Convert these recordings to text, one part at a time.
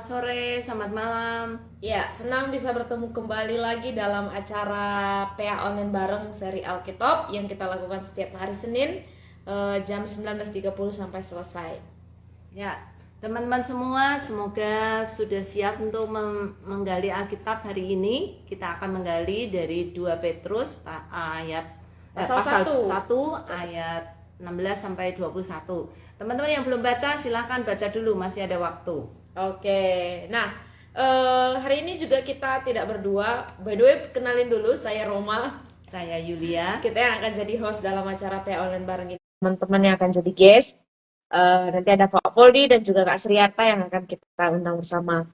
selamat sore, selamat malam. Ya, senang bisa bertemu kembali lagi dalam acara PA Online bareng seri Alkitab yang kita lakukan setiap hari Senin jam 19.30 sampai selesai. Ya, teman-teman semua, semoga sudah siap untuk menggali Alkitab hari ini. Kita akan menggali dari 2 Petrus ayat Pasal pasal 1. 1 ayat 16 sampai 21. Teman-teman yang belum baca silahkan baca dulu, masih ada waktu. Oke, nah hari ini juga kita tidak berdua. By the way, kenalin dulu, saya Roma. Saya Yulia. Kita yang akan jadi host dalam acara PA Online bareng ini. Teman-teman yang akan jadi guest. Nanti ada Pak Poldi dan juga Kak Sriata yang akan kita undang bersama.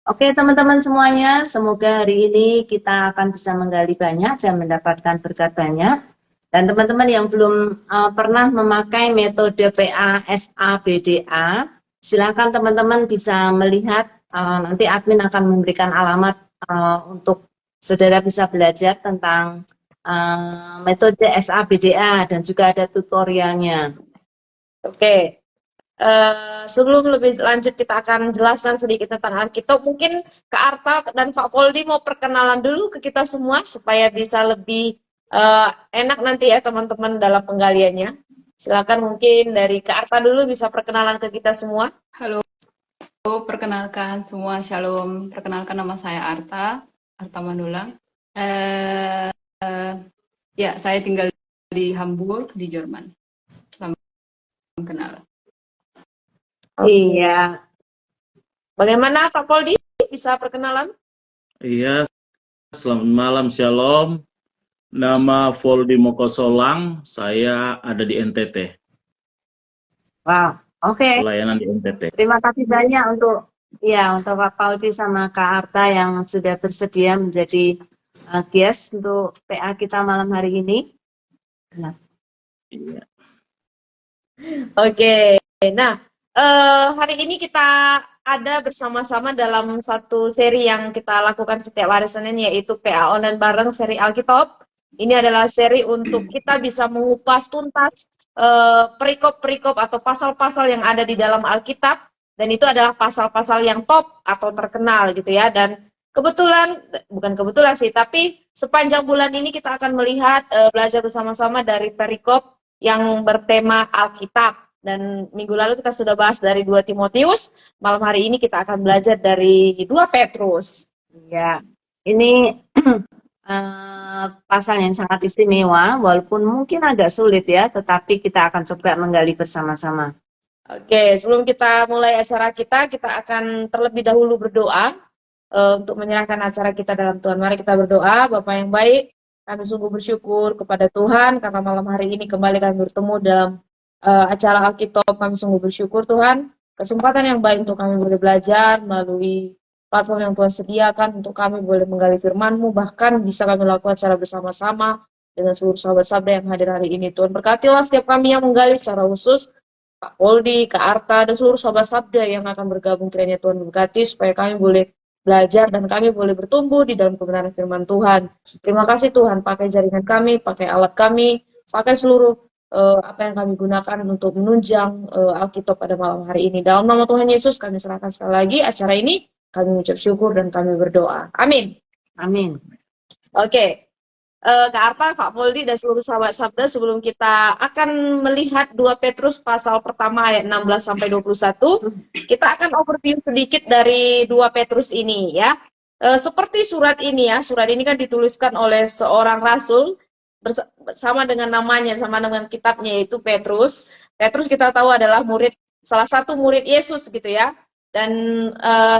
Oke teman-teman semuanya, semoga hari ini kita akan bisa menggali banyak dan mendapatkan berkat banyak. Dan teman-teman yang belum pernah memakai metode PASABDA, silakan teman-teman bisa melihat, nanti admin akan memberikan alamat untuk saudara bisa belajar tentang metode SABDA dan juga ada tutorialnya. Oke. Sebelum lebih lanjut kita akan jelaskan sedikit tentang Alkitab. Mungkin Kak Arta dan Pak Poldi mau perkenalan dulu ke kita semua supaya bisa lebih enak nanti ya teman-teman dalam penggaliannya. Silakan mungkin dari Kak Arta dulu bisa perkenalan ke kita semua. Halo, perkenalkan semua, Shalom. Perkenalkan nama saya Arta Manulang. Ya, saya tinggal di Hamburg, di Jerman. Salam kenal. Iya. Bagaimana Pak Poldi bisa perkenalan? Iya, selamat malam, Shalom. Nama Voldi Mokosolang, saya ada di NTT, Wow, oke. pelayanan di NTT. Terima kasih banyak untuk Pak Paudi sama Kak Arta yang sudah bersedia menjadi guest untuk PA kita malam hari ini. Nah, Iya. Oke. Nah, hari ini kita ada bersama-sama dalam satu seri yang kita lakukan setiap hari Senin, yaitu PA Online bareng seri Alkitab. Ini adalah seri untuk kita bisa mengupas tuntas perikop-perikop atau pasal-pasal yang ada di dalam Alkitab, dan itu adalah pasal-pasal yang top atau terkenal gitu ya. Dan kebetulan, bukan kebetulan sih, tapi sepanjang bulan ini kita akan melihat belajar bersama-sama dari perikop yang bertema Alkitab. Dan minggu lalu kita sudah bahas dari 2 Timotius, malam hari ini kita akan belajar dari 2 Petrus. ya, ini pasal yang sangat istimewa, walaupun mungkin agak sulit ya, tetapi kita akan coba menggali bersama-sama. Oke, sebelum kita mulai acara kita akan terlebih dahulu berdoa untuk menyerahkan acara kita dalam Tuhan. Mari kita berdoa. Bapa yang baik, kami sungguh bersyukur kepada Tuhan karena malam hari ini kembali kami bertemu dalam acara Alkitab. Kami sungguh bersyukur Tuhan, kesempatan yang baik untuk kami boleh belajar melalui platform yang Tuhan sediakan untuk kami boleh menggali firman-Mu, bahkan bisa kami lakukan secara bersama-sama dengan seluruh sahabat sabda yang hadir hari ini. Tuhan berkatilah setiap kami yang menggali secara khusus, Pak Poldi, Kak Arta, dan seluruh sahabat sabda yang akan bergabung, kiranya Tuhan berkati supaya kami boleh belajar dan kami boleh bertumbuh di dalam kebenaran firman Tuhan. Terima kasih Tuhan, pakai jaringan kami, pakai alat kami, pakai seluruh apa yang kami gunakan untuk menunjang Alkitab pada malam hari ini. Dalam nama Tuhan Yesus kami serahkan sekali lagi acara ini, kami mengucap syukur dan kami berdoa. Amin. Amin. Oke. Kak Arta, Pak Poldi, dan seluruh sahabat sabda, sebelum kita akan melihat 2 Petrus pasal pertama ayat 16 sampai 21, kita akan overview sedikit dari 2 Petrus ini ya. Seperti surat ini ya, surat ini kan dituliskan oleh seorang rasul sama dengan namanya, sama dengan kitabnya, yaitu Petrus. Petrus kita tahu adalah salah satu murid Yesus gitu ya. Dan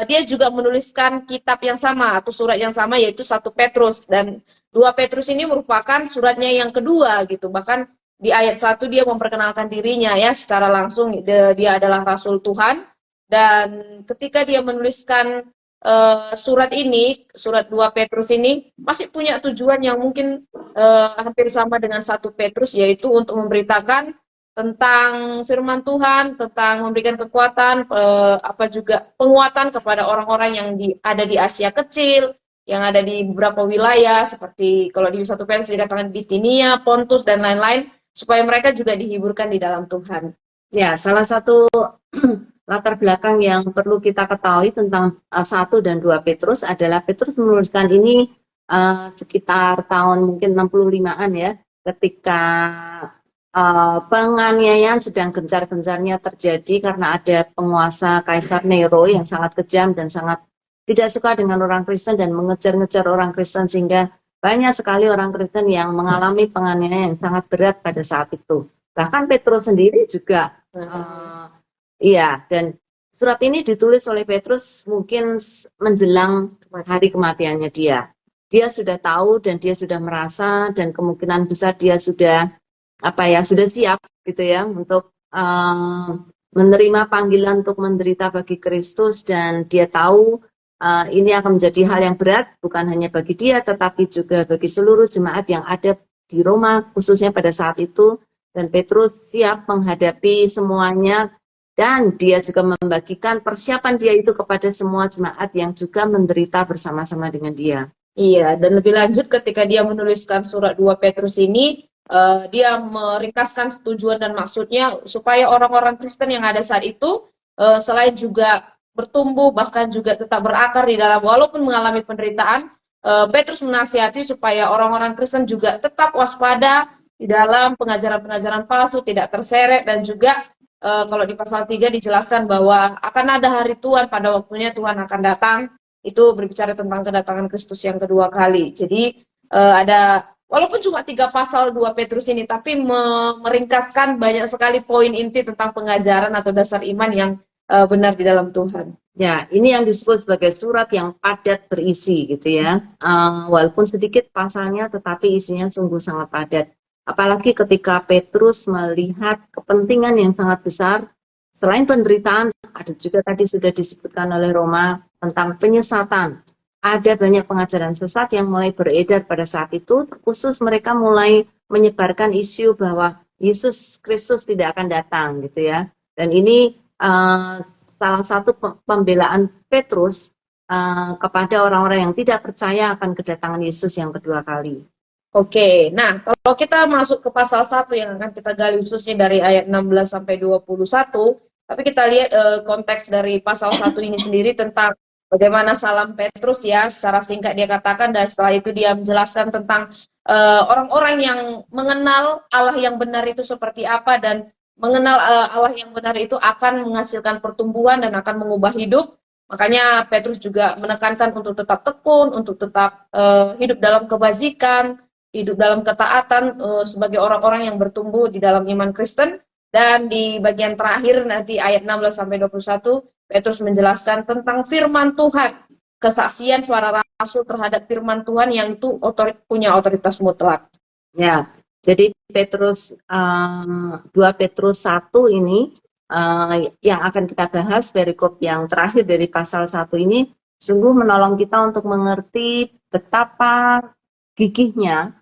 dia juga menuliskan kitab yang sama atau surat yang sama, yaitu 1 Petrus. Dan 2 Petrus ini merupakan suratnya yang kedua gitu. Bahkan di ayat 1 dia memperkenalkan dirinya ya secara langsung, dia adalah rasul Tuhan. Dan ketika dia menuliskan surat ini, surat 2 Petrus ini masih punya tujuan yang mungkin hampir sama dengan 1 Petrus, yaitu untuk memberitakan tentang firman Tuhan, tentang memberikan kekuatan, juga penguatan kepada orang-orang yang ada di Asia Kecil, yang ada di beberapa wilayah, seperti kalau di 1 Petrus dikatakan Bitinia, Pontus, dan lain-lain, supaya mereka juga dihiburkan di dalam Tuhan. Ya, salah satu latar belakang yang perlu kita ketahui tentang 1 dan 2 Petrus adalah Petrus menuliskan ini sekitar tahun mungkin 65-an ya, ketika penganiayaan sedang gencar-gencarnya terjadi karena ada penguasa Kaisar Nero yang sangat kejam dan sangat tidak suka dengan orang Kristen dan mengejar-ngejar orang Kristen, sehingga banyak sekali orang Kristen yang mengalami penganiayaan yang sangat berat pada saat itu. Bahkan Petrus sendiri juga iya, dan surat ini ditulis oleh Petrus mungkin menjelang hari kematiannya dia. Dia sudah tahu dan dia sudah merasa, dan kemungkinan besar dia sudah sudah siap gitu ya untuk menerima panggilan untuk menderita bagi Kristus, dan dia tahu ini akan menjadi hal yang berat bukan hanya bagi dia tetapi juga bagi seluruh jemaat yang ada di Roma khususnya pada saat itu. Dan Petrus siap menghadapi semuanya, dan dia juga membagikan persiapan dia itu kepada semua jemaat yang juga menderita bersama-sama dengan dia. Iya, dan lebih lanjut ketika dia menuliskan surat 2 Petrus ini, dia meringkaskan tujuan dan maksudnya supaya orang-orang Kristen yang ada saat itu selain juga bertumbuh, bahkan juga tetap berakar di dalam walaupun mengalami penderitaan. Petrus menasihati supaya orang-orang Kristen juga tetap waspada di dalam pengajaran-pengajaran palsu, tidak terseret, dan juga kalau di pasal 3 dijelaskan bahwa akan ada hari Tuhan, pada waktunya Tuhan akan datang. Itu berbicara tentang kedatangan Kristus yang kedua kali. Jadi ada, walaupun cuma 3 pasal 2 Petrus ini, tapi meringkaskan banyak sekali poin inti tentang pengajaran atau dasar iman yang benar di dalam Tuhan. Ya, ini yang disebut sebagai surat yang padat berisi gitu ya. Walaupun sedikit pasalnya, tetapi isinya sungguh sangat padat. Apalagi ketika Petrus melihat kepentingan yang sangat besar, selain penderitaan, ada juga tadi sudah disebutkan oleh Roma tentang penyesatan. Ada banyak pengajaran sesat yang mulai beredar pada saat itu, khusus mereka mulai menyebarkan isu bahwa Yesus Kristus tidak akan datang gitu ya. Dan ini salah satu pembelaan Petrus kepada orang-orang yang tidak percaya akan kedatangan Yesus yang kedua kali. Oke, nah kalau kita masuk ke pasal 1 yang akan kita gali khususnya dari ayat 16 sampai 21, tapi kita lihat konteks dari pasal 1 ini sendiri tentang bagaimana salam Petrus ya, secara singkat dia katakan, dan setelah itu dia menjelaskan tentang orang-orang yang mengenal Allah yang benar itu seperti apa, dan mengenal Allah yang benar itu akan menghasilkan pertumbuhan dan akan mengubah hidup. Makanya Petrus juga menekankan untuk tetap tekun, untuk tetap hidup dalam kebajikan, hidup dalam ketaatan sebagai orang-orang yang bertumbuh di dalam iman Kristen. Dan di bagian terakhir nanti ayat 16 sampai 21, Petrus menjelaskan tentang firman Tuhan, kesaksian para rasul terhadap firman Tuhan yang itu punya otoritas mutlak. Ya, jadi Petrus 2 Petrus 1 ini yang akan kita bahas, perikop yang terakhir dari pasal 1 ini sungguh menolong kita untuk mengerti betapa gigihnya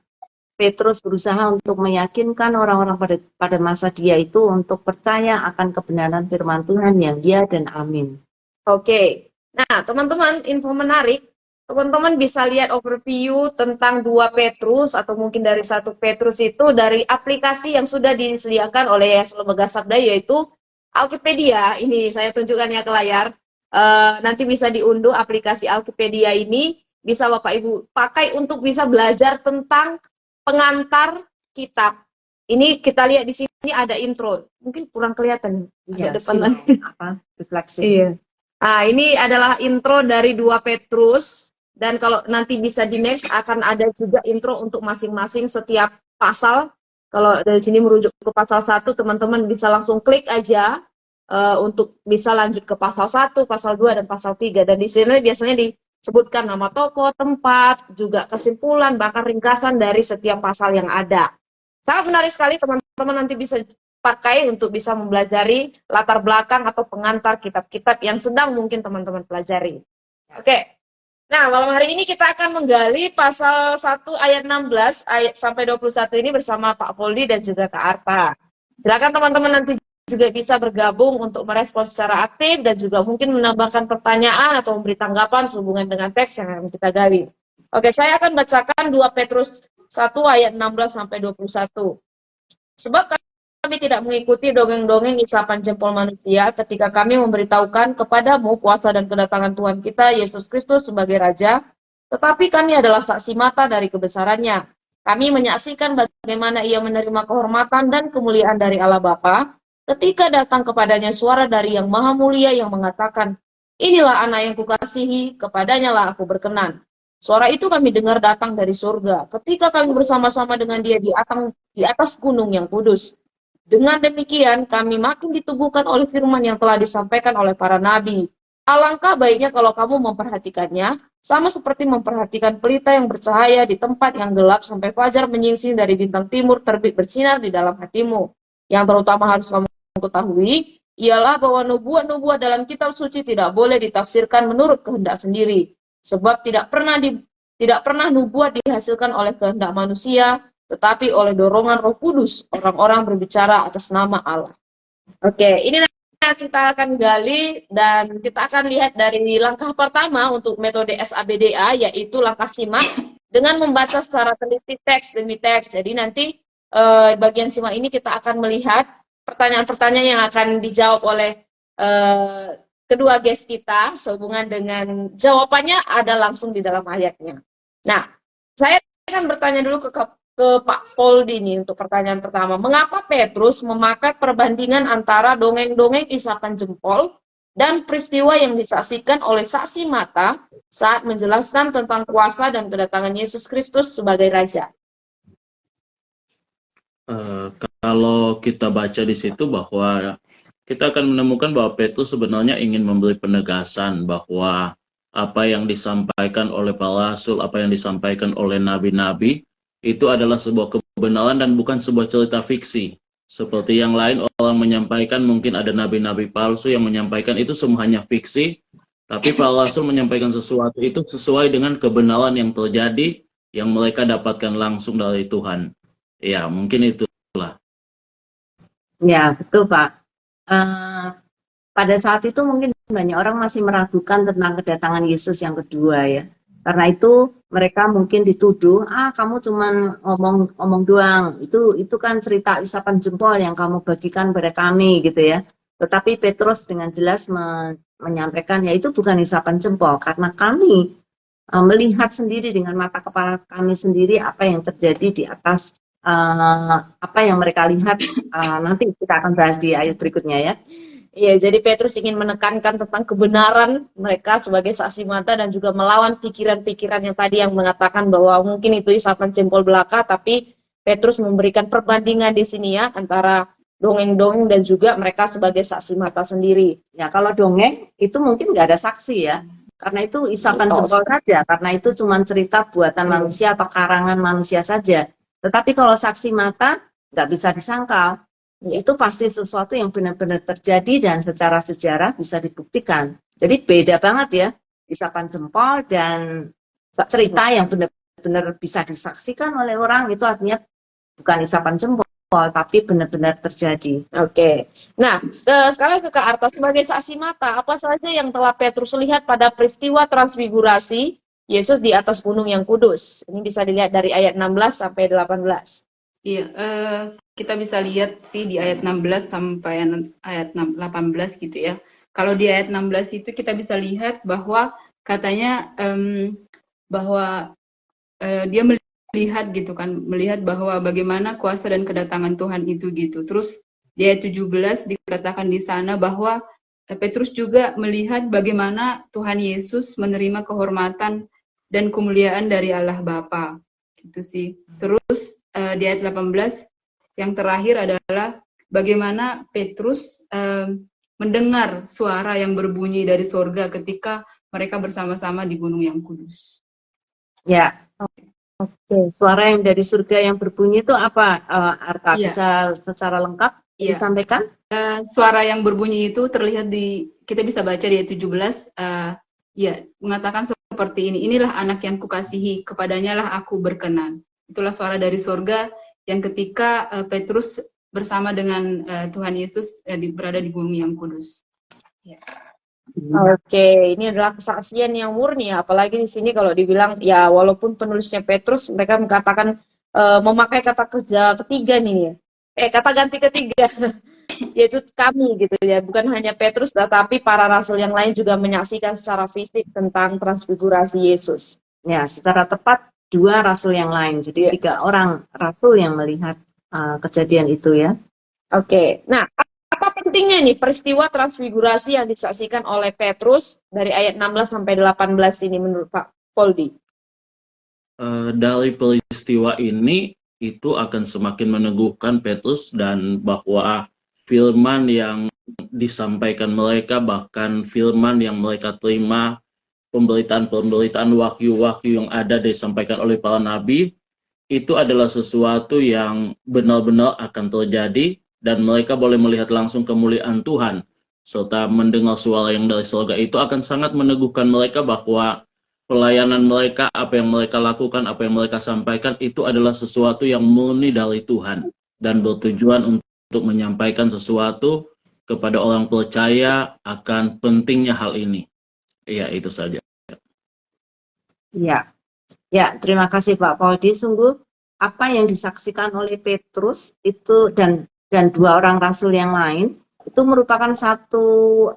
Petrus berusaha untuk meyakinkan orang-orang pada masa dia itu untuk percaya akan kebenaran firman Tuhan yang ya dan amin. Oke, nah teman-teman, info menarik, teman-teman bisa lihat overview tentang 2 Petrus atau mungkin dari 1 Petrus itu dari aplikasi yang sudah disediakan oleh Lembaga Sabda, yaitu Alkipedia. Ini saya tunjukkan ya ke layar. Nanti bisa diunduh aplikasi Alkipedia ini, bisa Bapak Ibu pakai untuk bisa belajar tentang pengantar kitab. Ini kita lihat di sini ada intro. Mungkin kurang kelihatan. Iya, depan lagi. Refleksi. Iya. Nah, ini adalah intro dari 2 Petrus. Dan kalau nanti bisa di next akan ada juga intro untuk masing-masing setiap pasal. Kalau dari sini merujuk ke pasal 1, teman-teman bisa langsung klik aja untuk bisa lanjut ke pasal 1, pasal 2, dan pasal 3. Dan di sini biasanya disebutkan nama tokoh, tempat, juga kesimpulan, bahkan ringkasan dari setiap pasal yang ada. Sangat menarik sekali, teman-teman nanti bisa pakai untuk bisa mempelajari latar belakang atau pengantar kitab-kitab yang sedang mungkin teman-teman pelajari. Oke. Nah, malam hari ini kita akan menggali pasal 1 ayat 16 ayat sampai 21 ini bersama Pak Poldi dan juga Kak Arta. Silakan teman-teman nanti juga bisa bergabung untuk merespon secara aktif dan juga mungkin menambahkan pertanyaan atau memberi tanggapan sehubungan dengan teks yang akan kita gali. Oke, saya akan bacakan 2 Petrus 1 ayat 16 sampai 21. Sebab kami tidak mengikuti dongeng-dongeng isapan jempol manusia ketika kami memberitahukan kepadamu kuasa dan kedatangan Tuhan kita Yesus Kristus sebagai Raja, tetapi kami adalah saksi mata dari kebesarannya. Kami menyaksikan bagaimana ia menerima kehormatan dan kemuliaan dari Allah Bapa ketika datang kepadanya suara dari Yang Maha Mulia yang mengatakan, inilah anak yang kukasihi, kepadanya lah aku berkenan. Suara itu kami dengar datang dari surga ketika kami bersama-sama dengan dia di atas gunung yang kudus. Dengan demikian, kami makin diteguhkan oleh firman yang telah disampaikan oleh para nabi. Alangkah baiknya kalau kamu memperhatikannya, sama seperti memperhatikan pelita yang bercahaya di tempat yang gelap sampai fajar menyingsing dari bintang timur terbit bersinar di dalam hatimu. Yang terutama harus kamu ketahui, ialah bahwa nubuat-nubuat dalam kitab suci tidak boleh ditafsirkan menurut kehendak sendiri. Sebab tidak pernah nubuat dihasilkan oleh kehendak manusia, tetapi oleh dorongan Roh Kudus, orang-orang berbicara atas nama Allah. Oke, ini nanti kita akan gali dan kita akan lihat dari langkah pertama untuk metode SABDA, yaitu langkah simak dengan membaca secara teliti teks demi teks. Jadi nanti bagian simak ini kita akan melihat pertanyaan-pertanyaan yang akan dijawab oleh kedua guest kita sehubungan dengan jawabannya ada langsung di dalam ayatnya. Nah, saya akan bertanya dulu ke Pak Poldi nih untuk pertanyaan pertama. Mengapa Petrus memakai perbandingan antara dongeng-dongeng isapan jempol dan peristiwa yang disaksikan oleh saksi mata saat menjelaskan tentang kuasa dan kedatangan Yesus Kristus sebagai Raja? Kalau kita baca di situ bahwa kita akan menemukan bahwa Petrus sebenarnya ingin memberi penegasan bahwa apa yang disampaikan oleh para rasul, apa yang disampaikan oleh nabi-nabi, itu adalah sebuah kebenaran dan bukan sebuah cerita fiksi. Seperti yang lain orang menyampaikan, mungkin ada nabi-nabi palsu yang menyampaikan itu semua hanya fiksi, tapi para rasul menyampaikan sesuatu itu sesuai dengan kebenaran yang terjadi, yang mereka dapatkan langsung dari Tuhan. Ya, mungkin itulah. Ya, betul Pak. Pada saat itu mungkin banyak orang masih meragukan tentang kedatangan Yesus yang kedua ya. Karena itu mereka mungkin dituduh, kamu cuman ngomong doang. Itu kan cerita isapan jempol yang kamu bagikan pada kami gitu ya. Tetapi Petrus dengan jelas menyampaikan ya itu bukan isapan jempol karena kami melihat sendiri dengan mata kepala kami sendiri apa yang terjadi di atas apa yang mereka lihat. Nanti kita akan bahas di ayat berikutnya ya. Iya, jadi Petrus ingin menekankan tentang kebenaran mereka sebagai saksi mata dan juga melawan pikiran-pikiran yang tadi yang mengatakan bahwa mungkin itu isapan jempol belaka, tapi Petrus memberikan perbandingan di sini ya antara dongeng-dongeng dan juga mereka sebagai saksi mata sendiri. Ya, kalau dongeng itu mungkin nggak ada saksi ya, karena itu isapan jempol saja, karena itu cuma cerita buatan manusia atau karangan manusia saja. Tetapi kalau saksi mata nggak bisa disangkal. Itu pasti sesuatu yang benar-benar terjadi dan secara sejarah bisa dibuktikan. Jadi beda banget ya, isapan jempol dan cerita yang benar-benar bisa disaksikan oleh orang, itu artinya bukan isapan jempol, tapi benar-benar terjadi. Oke. Nah, sekarang ke Kak Arta, sebagai saksi mata, apa saja yang telah Petrus lihat pada peristiwa transfigurasi Yesus di atas gunung yang kudus? Ini bisa dilihat dari ayat 16 sampai 18. Iya, kita bisa lihat sih di ayat 16 sampai ayat 18 gitu ya. Kalau di ayat 16 itu kita bisa lihat bahwa katanya bahwa dia melihat gitu kan, melihat bahwa bagaimana kuasa dan kedatangan Tuhan itu gitu. Terus di ayat 17 dikatakan di sana bahwa Petrus juga melihat bagaimana Tuhan Yesus menerima kehormatan dan kemuliaan dari Allah Bapa. Gitu sih. Terus di ayat 18 yang terakhir adalah bagaimana Petrus mendengar suara yang berbunyi dari sorga ketika mereka bersama-sama di gunung yang kudus. Ya, oke. Suara yang dari surga yang berbunyi itu apa, Arta? Ya. Bisa secara lengkap disampaikan? Suara yang berbunyi itu terlihat kita bisa baca di ayat 17, ya, mengatakan seperti ini, inilah anak yang kukasihi, kepadanya lah aku berkenan. Itulah suara dari surga yang ketika Petrus bersama dengan Tuhan Yesus berada di gunung yang kudus. Ya. Oke, ini adalah kesaksian yang murni, apalagi di sini kalau dibilang ya walaupun penulisnya Petrus, mereka mengatakan memakai kata kerja ketiga nih ya. Kata ganti ketiga, yaitu kami gitu ya, bukan hanya Petrus, tetapi para rasul yang lain juga menyaksikan secara fisik tentang transfigurasi Yesus. Ya, secara tepat dua rasul yang lain. Jadi Ya. 3 orang rasul yang melihat kejadian itu ya. Oke, nah apa pentingnya nih peristiwa transfigurasi yang disaksikan oleh Petrus dari ayat 16 sampai 18 ini menurut Pak Poldi? Dari peristiwa ini itu akan semakin meneguhkan Petrus dan bahwa firman yang disampaikan mereka, bahkan firman yang mereka terima, pemberitaan-pemberitaan wahyu-wahyu yang ada disampaikan oleh para nabi, itu adalah sesuatu yang benar-benar akan terjadi dan mereka boleh melihat langsung kemuliaan Tuhan serta mendengar suara yang dari surga. Itu akan sangat meneguhkan mereka bahwa pelayanan mereka, apa yang mereka lakukan, apa yang mereka sampaikan itu adalah sesuatu yang murni dari Tuhan dan bertujuan untuk menyampaikan sesuatu kepada orang percaya akan pentingnya hal ini. Iya, itu saja. Ya, terima kasih Pak Poldi. Sungguh apa yang disaksikan oleh Petrus itu dan 2 orang rasul yang lain itu merupakan satu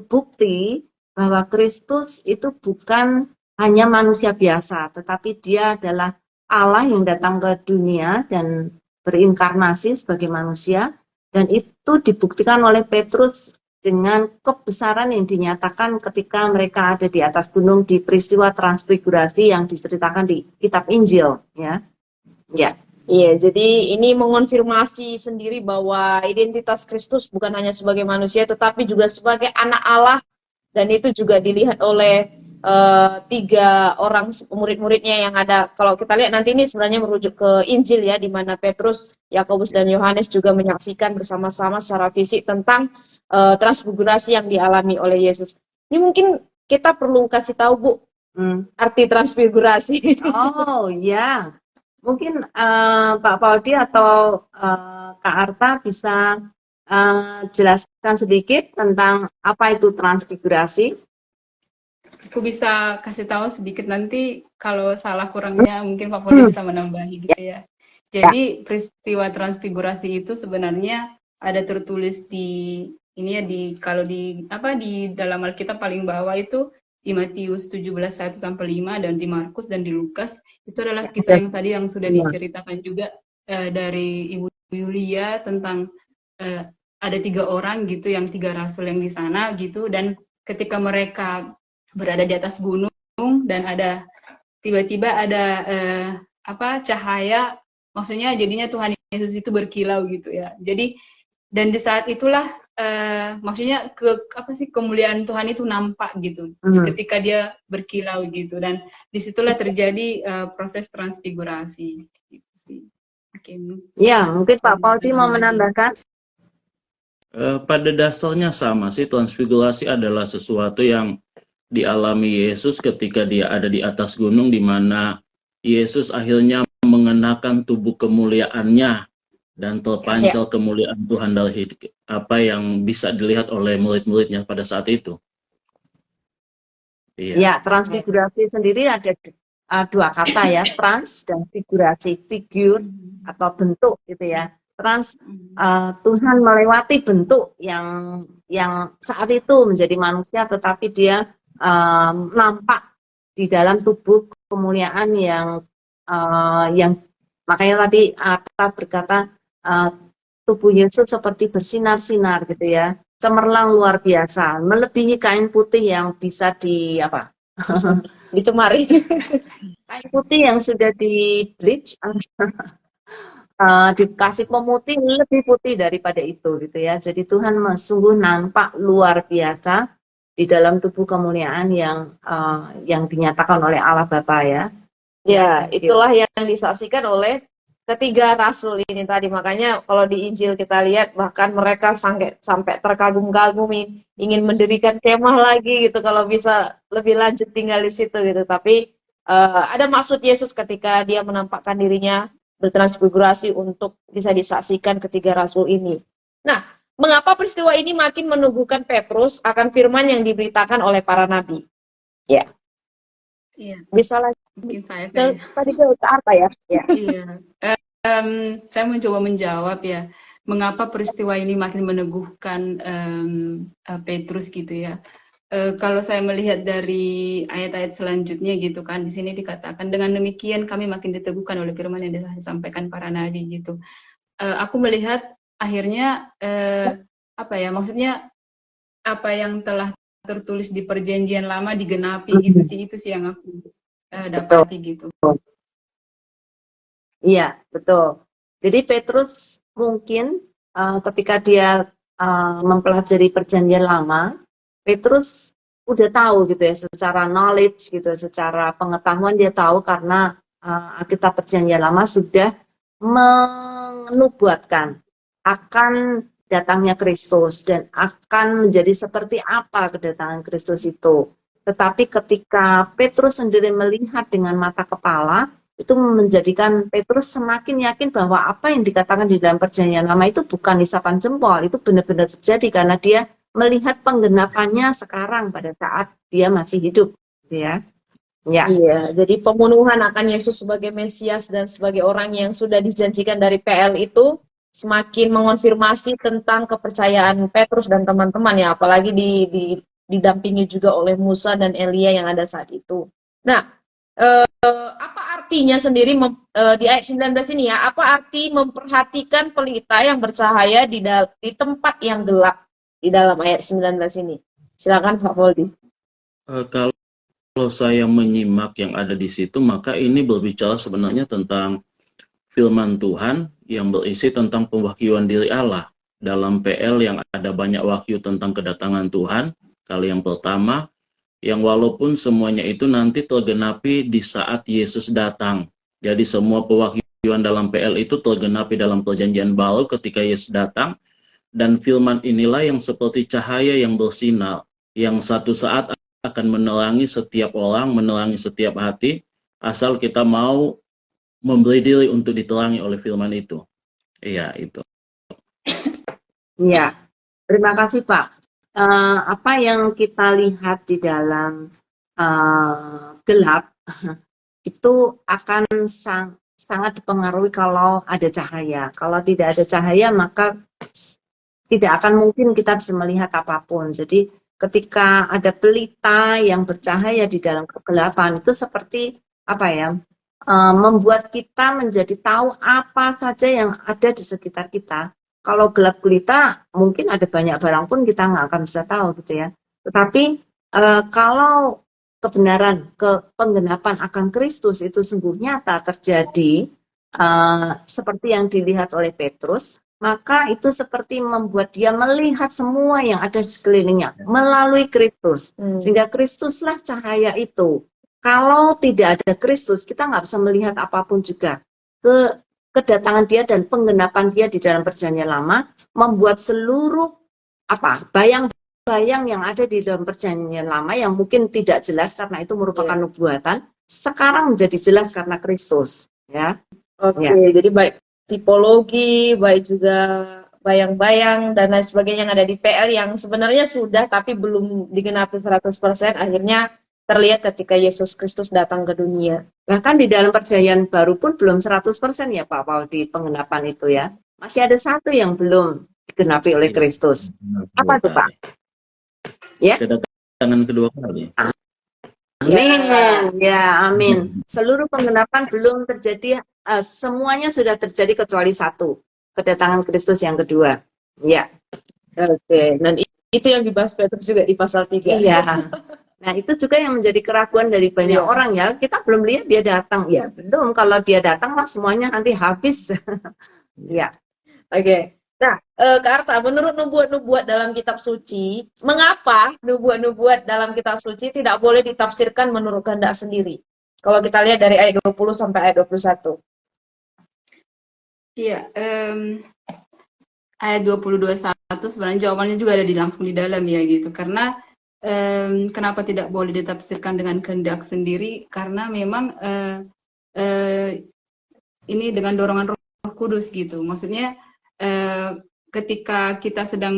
bukti bahwa Kristus itu bukan hanya manusia biasa, tetapi dia adalah Allah yang datang ke dunia dan berinkarnasi sebagai manusia, dan itu dibuktikan oleh Petrus dengan kebesaran yang dinyatakan ketika mereka ada di atas gunung di peristiwa transfigurasi yang diceritakan di kitab Injil, ya. Iya, jadi ini mengonfirmasi sendiri bahwa identitas Kristus bukan hanya sebagai manusia, tetapi juga sebagai anak Allah, dan itu juga dilihat oleh 3 orang murid-muridnya yang ada. Kalau kita lihat nanti ini sebenarnya merujuk ke Injil ya, di mana Petrus, Yakobus, dan Yohanes juga menyaksikan bersama-sama secara fisik tentang transfigurasi yang dialami oleh Yesus. Ini mungkin kita perlu kasih tahu Bu, arti transfigurasi. Oh ya, mungkin Pak Paudi atau Kak Arta bisa jelaskan sedikit tentang apa itu transfigurasi. Aku bisa kasih tahu sedikit, nanti kalau salah kurangnya mungkin Pak Poldi bisa menambahi gitu ya. Jadi peristiwa transfigurasi itu sebenarnya ada tertulis di ini ya, di dalam Alkitab paling bawah itu di Matius 17:1 sampai 5, dan di Markus dan di Lukas itu adalah kisah yang tadi yang sudah diceritakan juga dari Ibu Yulia tentang ada 3 orang gitu, yang 3 rasul yang di sana gitu, dan ketika mereka berada di atas gunung dan ada tiba-tiba ada cahaya, maksudnya jadinya Tuhan Yesus itu berkilau gitu ya. Jadi dan di saat itulah maksudnya kemuliaan Tuhan itu nampak gitu ketika dia berkilau gitu, dan disitulah terjadi proses transfigurasi gitu sih. Ya, mungkin Pak Poldi mau menambahkan. Pada dasarnya sama sih, transfigurasi adalah sesuatu yang dialami Yesus ketika dia ada di atas gunung, di mana Yesus akhirnya mengenakan tubuh kemuliaannya dan terpancar kemuliaan Tuhan dari apa yang bisa dilihat oleh murid-muridnya pada saat itu. Iya. Ya, transfigurasi sendiri ada 2 kata ya, trans dan figurasi, figur atau bentuk gitu ya. Trans, Tuhan melewati bentuk yang saat itu menjadi manusia, tetapi dia nampak di dalam tubuh kemuliaan yang makanya tadi Arta berkata tubuh Yesus seperti bersinar-sinar gitu ya, cemerlang luar biasa, melebihi kain putih yang bisa dicemari. Kain putih yang sudah di bleach dikasih pemutih lebih putih daripada itu gitu ya. Jadi Tuhan sungguh nampak luar biasa di dalam tubuh kemuliaan yang dinyatakan oleh Allah Bapa ya. Ya, itulah yang disaksikan oleh ketiga rasul ini tadi. Makanya kalau di Injil kita lihat bahkan mereka sampai terkagum-kagum ingin mendirikan kemah lagi gitu kalau bisa lebih lanjut tinggal di situ gitu. Tapi ada maksud Yesus ketika dia menampakkan dirinya bertransfigurasi untuk bisa disaksikan ketiga rasul ini. Nah, mengapa peristiwa ini makin meneguhkan Petrus akan firman yang diberitakan oleh para nabi? Ya. Iya. Bisa lagi mungkin saya tadi ke Arta ya. Iya. Saya mencoba menjawab ya, mengapa peristiwa ini makin meneguhkan Petrus gitu ya. Kalau saya melihat dari ayat-ayat selanjutnya gitu kan, di sini dikatakan dengan demikian kami makin diteguhkan oleh firman yang disampaikan para nabi gitu. Aku melihat akhirnya apa ya, maksudnya apa yang telah tertulis di perjanjian lama digenapi gitu sih, itu sih yang aku Betul. dapati gitu. Iya, betul. Jadi Petrus mungkin ketika dia mempelajari perjanjian lama, Petrus udah tahu gitu ya, secara knowledge gitu, secara pengetahuan dia tahu karena Alkitab perjanjian lama sudah menubuatkan akan datangnya Kristus dan akan menjadi seperti apa kedatangan Kristus itu. Tetapi ketika Petrus sendiri melihat dengan mata kepala, itu menjadikan Petrus semakin yakin bahwa apa yang dikatakan di dalam perjanjian lama itu bukan isapan jempol, itu benar-benar terjadi karena dia melihat penggenapannya sekarang pada saat dia masih hidup, gitu ya. Ya. Iya, jadi pemenuhan akan Yesus sebagai Mesias dan sebagai orang yang sudah dijanjikan dari PL itu semakin mengonfirmasi tentang kepercayaan Petrus dan teman-teman ya, apalagi didampingi juga oleh Musa dan Elia yang ada saat itu. Nah, apa artinya sendiri di ayat 19 ini ya, apa arti memperhatikan pelita yang bercahaya di tempat yang gelap di dalam ayat 19 ini? Silakan Pak Poldi. Kalau saya menyimak yang ada di situ, maka ini berbicara sebenarnya tentang firman Tuhan yang berisi tentang pewahyuan diri Allah. Dalam PL yang ada banyak wahyu tentang kedatangan Tuhan, kali yang pertama, yang walaupun semuanya itu nanti tergenapi di saat Yesus datang. Jadi semua pewahyuan dalam PL itu tergenapi dalam perjanjian baru ketika Yesus datang, dan firman inilah yang seperti cahaya yang bersinar, yang satu saat akan menerangi setiap orang, menerangi setiap hati, asal kita mau memberi diri untuk diterangi oleh firman itu. Iya, itu. Iya, terima kasih Pak. Apa yang kita lihat di dalam gelap itu akan sangat dipengaruhi kalau ada cahaya. Kalau tidak ada cahaya maka tidak akan mungkin kita bisa melihat apapun. Jadi ketika ada pelita yang bercahaya di dalam kegelapan itu seperti apa ya? Membuat kita menjadi tahu apa saja yang ada di sekitar kita. Kalau gelap gulita, mungkin ada banyak barang pun kita nggak akan bisa tahu gitu ya. Tetapi kalau kebenaran, penggenapan akan Kristus itu sungguh nyata terjadi seperti yang dilihat oleh Petrus, maka itu seperti membuat dia melihat semua yang ada di sekelilingnya melalui Kristus. Sehingga Kristuslah cahaya itu. Kalau tidak ada Kristus, kita nggak bisa melihat apapun juga. Kedatangan dia dan penggenapan dia di dalam perjanjian lama membuat seluruh bayang-bayang yang ada di dalam perjanjian lama yang mungkin tidak jelas karena itu merupakan nubuatan, sekarang menjadi jelas karena Kristus. Ya. Oke, jadi baik tipologi, baik juga bayang-bayang dan lain sebagainya yang ada di PL yang sebenarnya sudah tapi belum digenapi 100%, akhirnya terlihat ketika Yesus Kristus datang ke dunia. Bahkan di dalam perjanjian baru pun belum 100% ya Pak Paul di penggenapan itu ya. Masih ada satu yang belum digenapi oleh Kristus. Apa itu Pak? Ya. Kedatangan kedua kali. Amin. Ya, amin. Seluruh penggenapan belum terjadi, semuanya sudah terjadi kecuali satu. Kedatangan Kristus yang kedua. Ya. Oke, dan itu yang dibahas Petrus juga di pasal 3. Iya. Nah, itu juga yang menjadi keraguan dari banyak orang ya. Kita belum lihat dia datang. Ya, belum. Kalau dia datang, mas semuanya nanti habis. Ya. Oke. Nah, Kak Arta, menurut nubuat-nubuat dalam kitab suci, mengapa nubuat-nubuat dalam kitab suci tidak boleh ditafsirkan menurut kehendak sendiri? Kalau kita lihat dari ayat 20 sampai ayat 21. Iya, ayat 20-21 sebenarnya jawabannya juga ada langsung di dalam ya gitu. Karena kenapa tidak boleh ditafsirkan dengan kehendak sendiri? Karena memang ini dengan dorongan Roh Kudus gitu. Maksudnya ketika kita sedang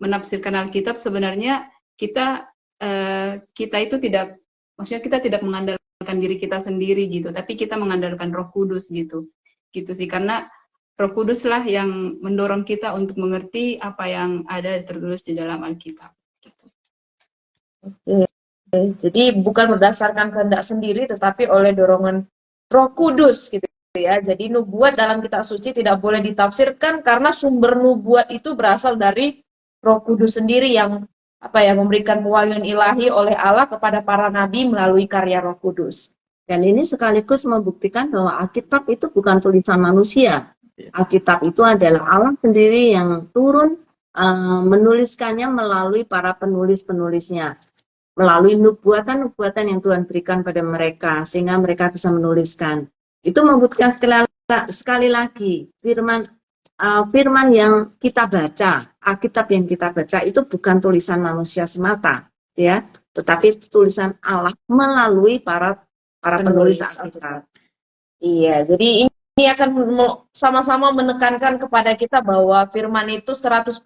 menafsirkan Alkitab, sebenarnya kita itu tidak, maksudnya kita tidak mengandalkan mengandalkan diri kita sendiri gitu, tapi kita mengandalkan Roh Kudus gitu. Gitu sih, karena Roh Kudus lah yang mendorong kita untuk mengerti apa yang ada tertulis di dalam Alkitab gitu. Oke. Jadi bukan berdasarkan kehendak sendiri tetapi oleh dorongan Roh Kudus gitu ya. Jadi nubuat dalam kitab suci tidak boleh ditafsirkan karena sumber nubuat itu berasal dari Roh Kudus sendiri yang memberikan pewahyuan ilahi oleh Allah kepada para nabi melalui karya Roh Kudus. Dan ini sekaligus membuktikan bahwa Alkitab itu bukan tulisan manusia. Alkitab itu adalah Allah sendiri yang turun menuliskannya melalui para penulis-penulisnya, melalui nubuatan-nubuatan yang Tuhan berikan pada mereka, sehingga mereka bisa menuliskan. Itu membuktikan sekali lagi firman yang kita baca, Alkitab yang kita baca itu bukan tulisan manusia semata, ya, tetapi tulisan Allah melalui para penulis Alkitab. Iya, jadi ini akan sama-sama menekankan kepada kita bahwa firman itu 100%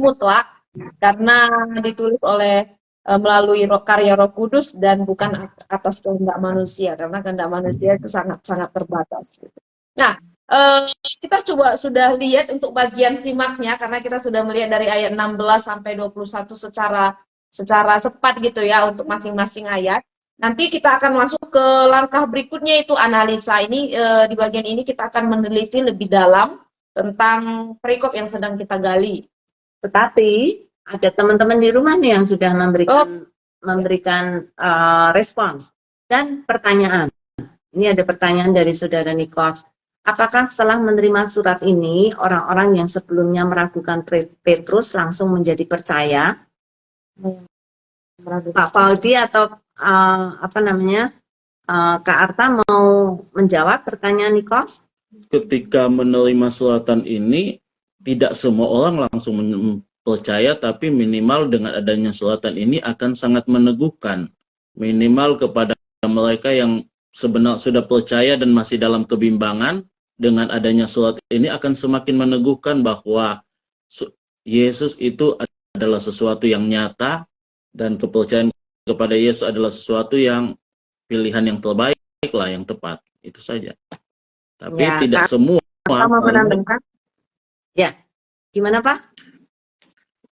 mutlak karena ditulis oleh melalui karya Roh Kudus dan bukan atas kehendak manusia, karena kehendak manusia itu sangat terbatas. Gitu. Nah, kita coba sudah lihat untuk bagian simaknya karena kita sudah melihat dari ayat 16 sampai 21 secara cepat gitu ya untuk masing-masing ayat. Nanti kita akan masuk ke langkah berikutnya itu analisa. Ini di bagian ini kita akan meneliti lebih dalam tentang perikop yang sedang kita gali. Tetapi ada teman-teman di rumah nih yang sudah memberikan respons dan pertanyaan. Ini ada pertanyaan dari saudara Nikos. Apakah setelah menerima surat ini, orang-orang yang sebelumnya meragukan Petrus langsung menjadi percaya? Pak Paudi atau Kak Arta mau menjawab pertanyaan Nikos? Ketika menerima suratan ini, tidak semua orang langsung percaya, tapi minimal dengan adanya suratan ini akan sangat meneguhkan. Minimal kepada mereka yang sebenarnya sudah percaya dan masih dalam kebimbangan, dengan adanya surat ini akan semakin meneguhkan bahwa Yesus itu adalah sesuatu yang nyata dan kepercayaan kepada Yesus adalah sesuatu yang pilihan yang terbaik lah, yang tepat. Itu saja. Tapi ya, tidak semua. Ya, gimana Pak?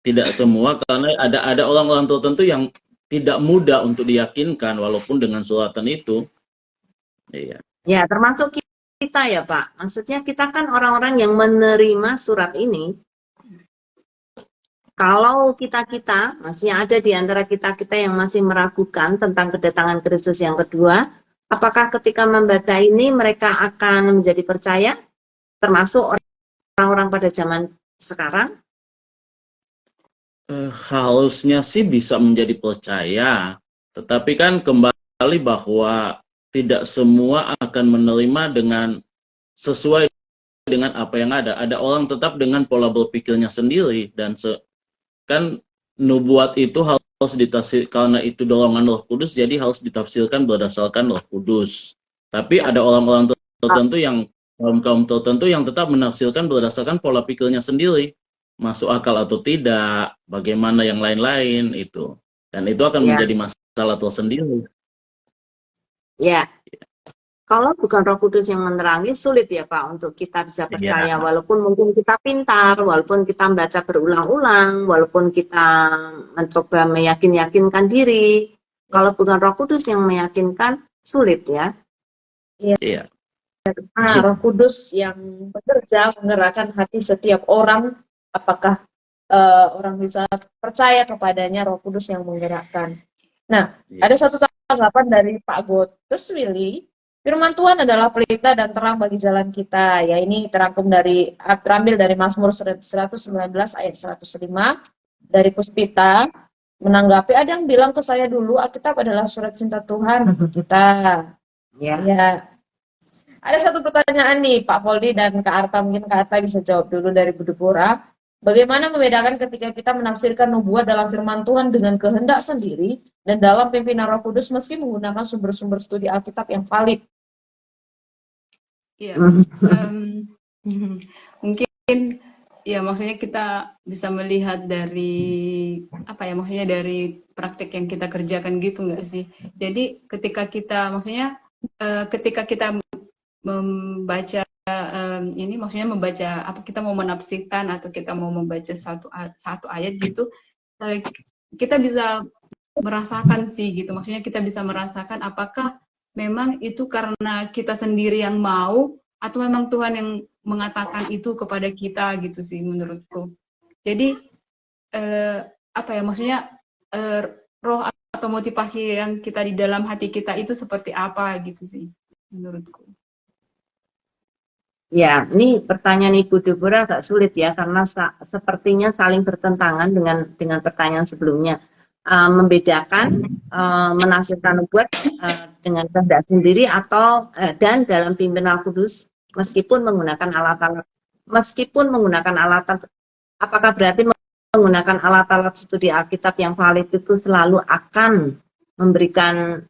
Tidak semua, karena ada orang-orang tertentu yang tidak mudah untuk diyakinkan walaupun dengan suratan itu. Iya. Ya, termasuk kita ya Pak. Maksudnya kita kan orang-orang yang menerima surat ini. Kalau kita masih ada di antara kita yang masih meragukan tentang kedatangan Kristus yang kedua, apakah ketika membaca ini mereka akan menjadi percaya? Termasuk orang-orang pada zaman sekarang? Harusnya sih bisa menjadi percaya, tetapi kan kembali bahwa tidak semua akan menerima dengan sesuai dengan apa yang ada. Ada orang tetap dengan pola berpikirnya sendiri, dan kan nubuat itu harus ditafsir karena itu dorongan Roh Kudus, jadi harus ditafsirkan berdasarkan Roh Kudus. Tapi ada orang-orang tertentu yang kaum tertentu yang tetap menafsirkan berdasarkan pola pikirnya sendiri, masuk akal atau tidak, bagaimana yang lain-lain itu, dan itu akan menjadi masalah tersendiri. Ya, kalau bukan Roh Kudus yang menerangi, sulit ya Pak untuk kita bisa percaya. Walaupun mungkin kita pintar, walaupun kita membaca berulang-ulang, walaupun kita mencoba meyakinkan diri, kalau bukan Roh Kudus yang meyakinkan, sulit ya. Iya. Roh Kudus yang bekerja menggerakkan hati setiap orang, apakah orang bisa percaya kepadanya, Roh Kudus yang menggerakkan. Nah, ada satu tanggapan dari Pak Gotes Willy, firman Tuhan adalah pelita dan terang bagi jalan kita. Ya, ini terambil dari Mazmur 119 ayat 105 dari Puspita. Menanggapi, ada yang bilang ke saya dulu, Alkitab adalah surat cinta Tuhan kita. Ya. Ada satu pertanyaan nih, Pak Poldi dan Kak Arta, mungkin Kak Arta bisa jawab dulu dari Budepura. Bagaimana membedakan ketika kita menafsirkan nubuat dalam firman Tuhan dengan kehendak sendiri dan dalam pimpinan Roh Kudus meski menggunakan sumber-sumber studi Alkitab yang valid? Iya, mungkin ya maksudnya kita bisa melihat dari apa ya, maksudnya dari praktek yang kita kerjakan gitu nggak sih? Jadi ketika kita maksudnya ketika kita membaca ini maksudnya membaca apa, kita mau menafsirkan atau kita mau membaca satu ayat gitu, kita bisa merasakan sih gitu. Maksudnya kita bisa merasakan apakah memang itu karena kita sendiri yang mau atau memang Tuhan yang mengatakan itu kepada kita gitu sih menurutku. Jadi apa ya, maksudnya roh atau motivasi yang kita di dalam hati kita itu seperti apa gitu sih menurutku. Ya, ini pertanyaan Ibu Deborah agak sulit ya, karena sepertinya saling bertentangan dengan pertanyaan sebelumnya. Membedakan menafsirkan nubuat dengan kehendak sendiri atau dan dalam pimpinan Kudus meskipun menggunakan alat-alat, apakah berarti menggunakan alat-alat studi Alkitab yang valid itu selalu akan memberikan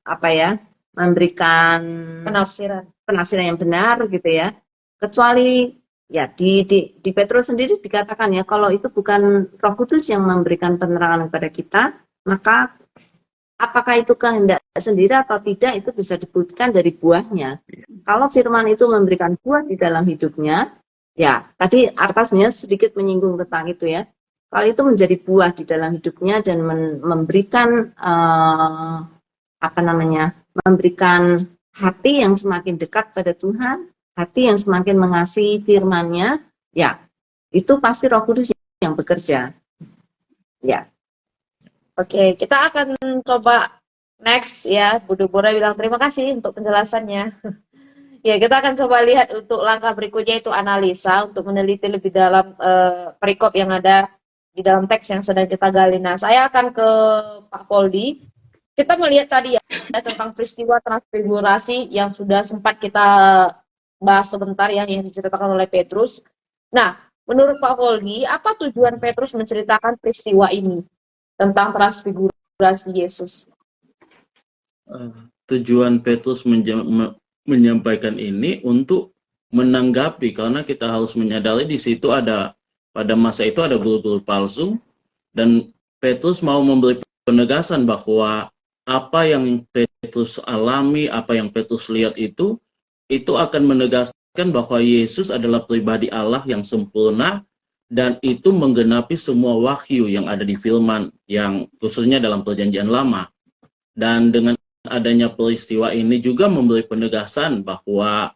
memberikan penafsiran yang benar gitu ya? Kecuali ya di Petrus sendiri dikatakan ya, kalau itu bukan Roh Kudus yang memberikan penerangan kepada kita, maka apakah itu kehendak sendiri atau tidak itu bisa dibuktikan dari buahnya. Kalau firman itu memberikan buah di dalam hidupnya, ya tadi Arta sebenarnya sedikit menyinggung tentang itu ya. Kalau itu menjadi buah di dalam hidupnya dan memberikan memberikan hati yang semakin dekat pada Tuhan, hati yang semakin mengasihi firman-Nya, ya itu pasti Roh Kudus yang bekerja. Ya. Oke, kita akan coba next ya. Bu Deborah bilang terima kasih untuk penjelasannya. Ya, kita akan coba lihat untuk langkah berikutnya, itu analisa untuk meneliti lebih dalam perikop yang ada di dalam teks yang sedang kita gali. Nah, saya akan ke Pak Poldi. Kita melihat tadi ya tentang peristiwa transfigurasi yang sudah sempat kita bahas sebentar yang diceritakan oleh Petrus. Nah, menurut Pak Poldi, apa tujuan Petrus menceritakan peristiwa ini tentang transfigurasi Yesus? Tujuan Petrus menyampaikan ini untuk menanggapi, karena kita harus menyadari di situ pada masa itu ada guru-guru palsu, dan Petrus mau memberi penegasan bahwa apa yang Petrus alami, apa yang Petrus lihat itu akan menegaskan bahwa Yesus adalah pribadi Allah yang sempurna, dan itu menggenapi semua wahyu yang ada di firman, yang khususnya dalam Perjanjian Lama. Dan dengan adanya peristiwa ini juga memberi penegasan bahwa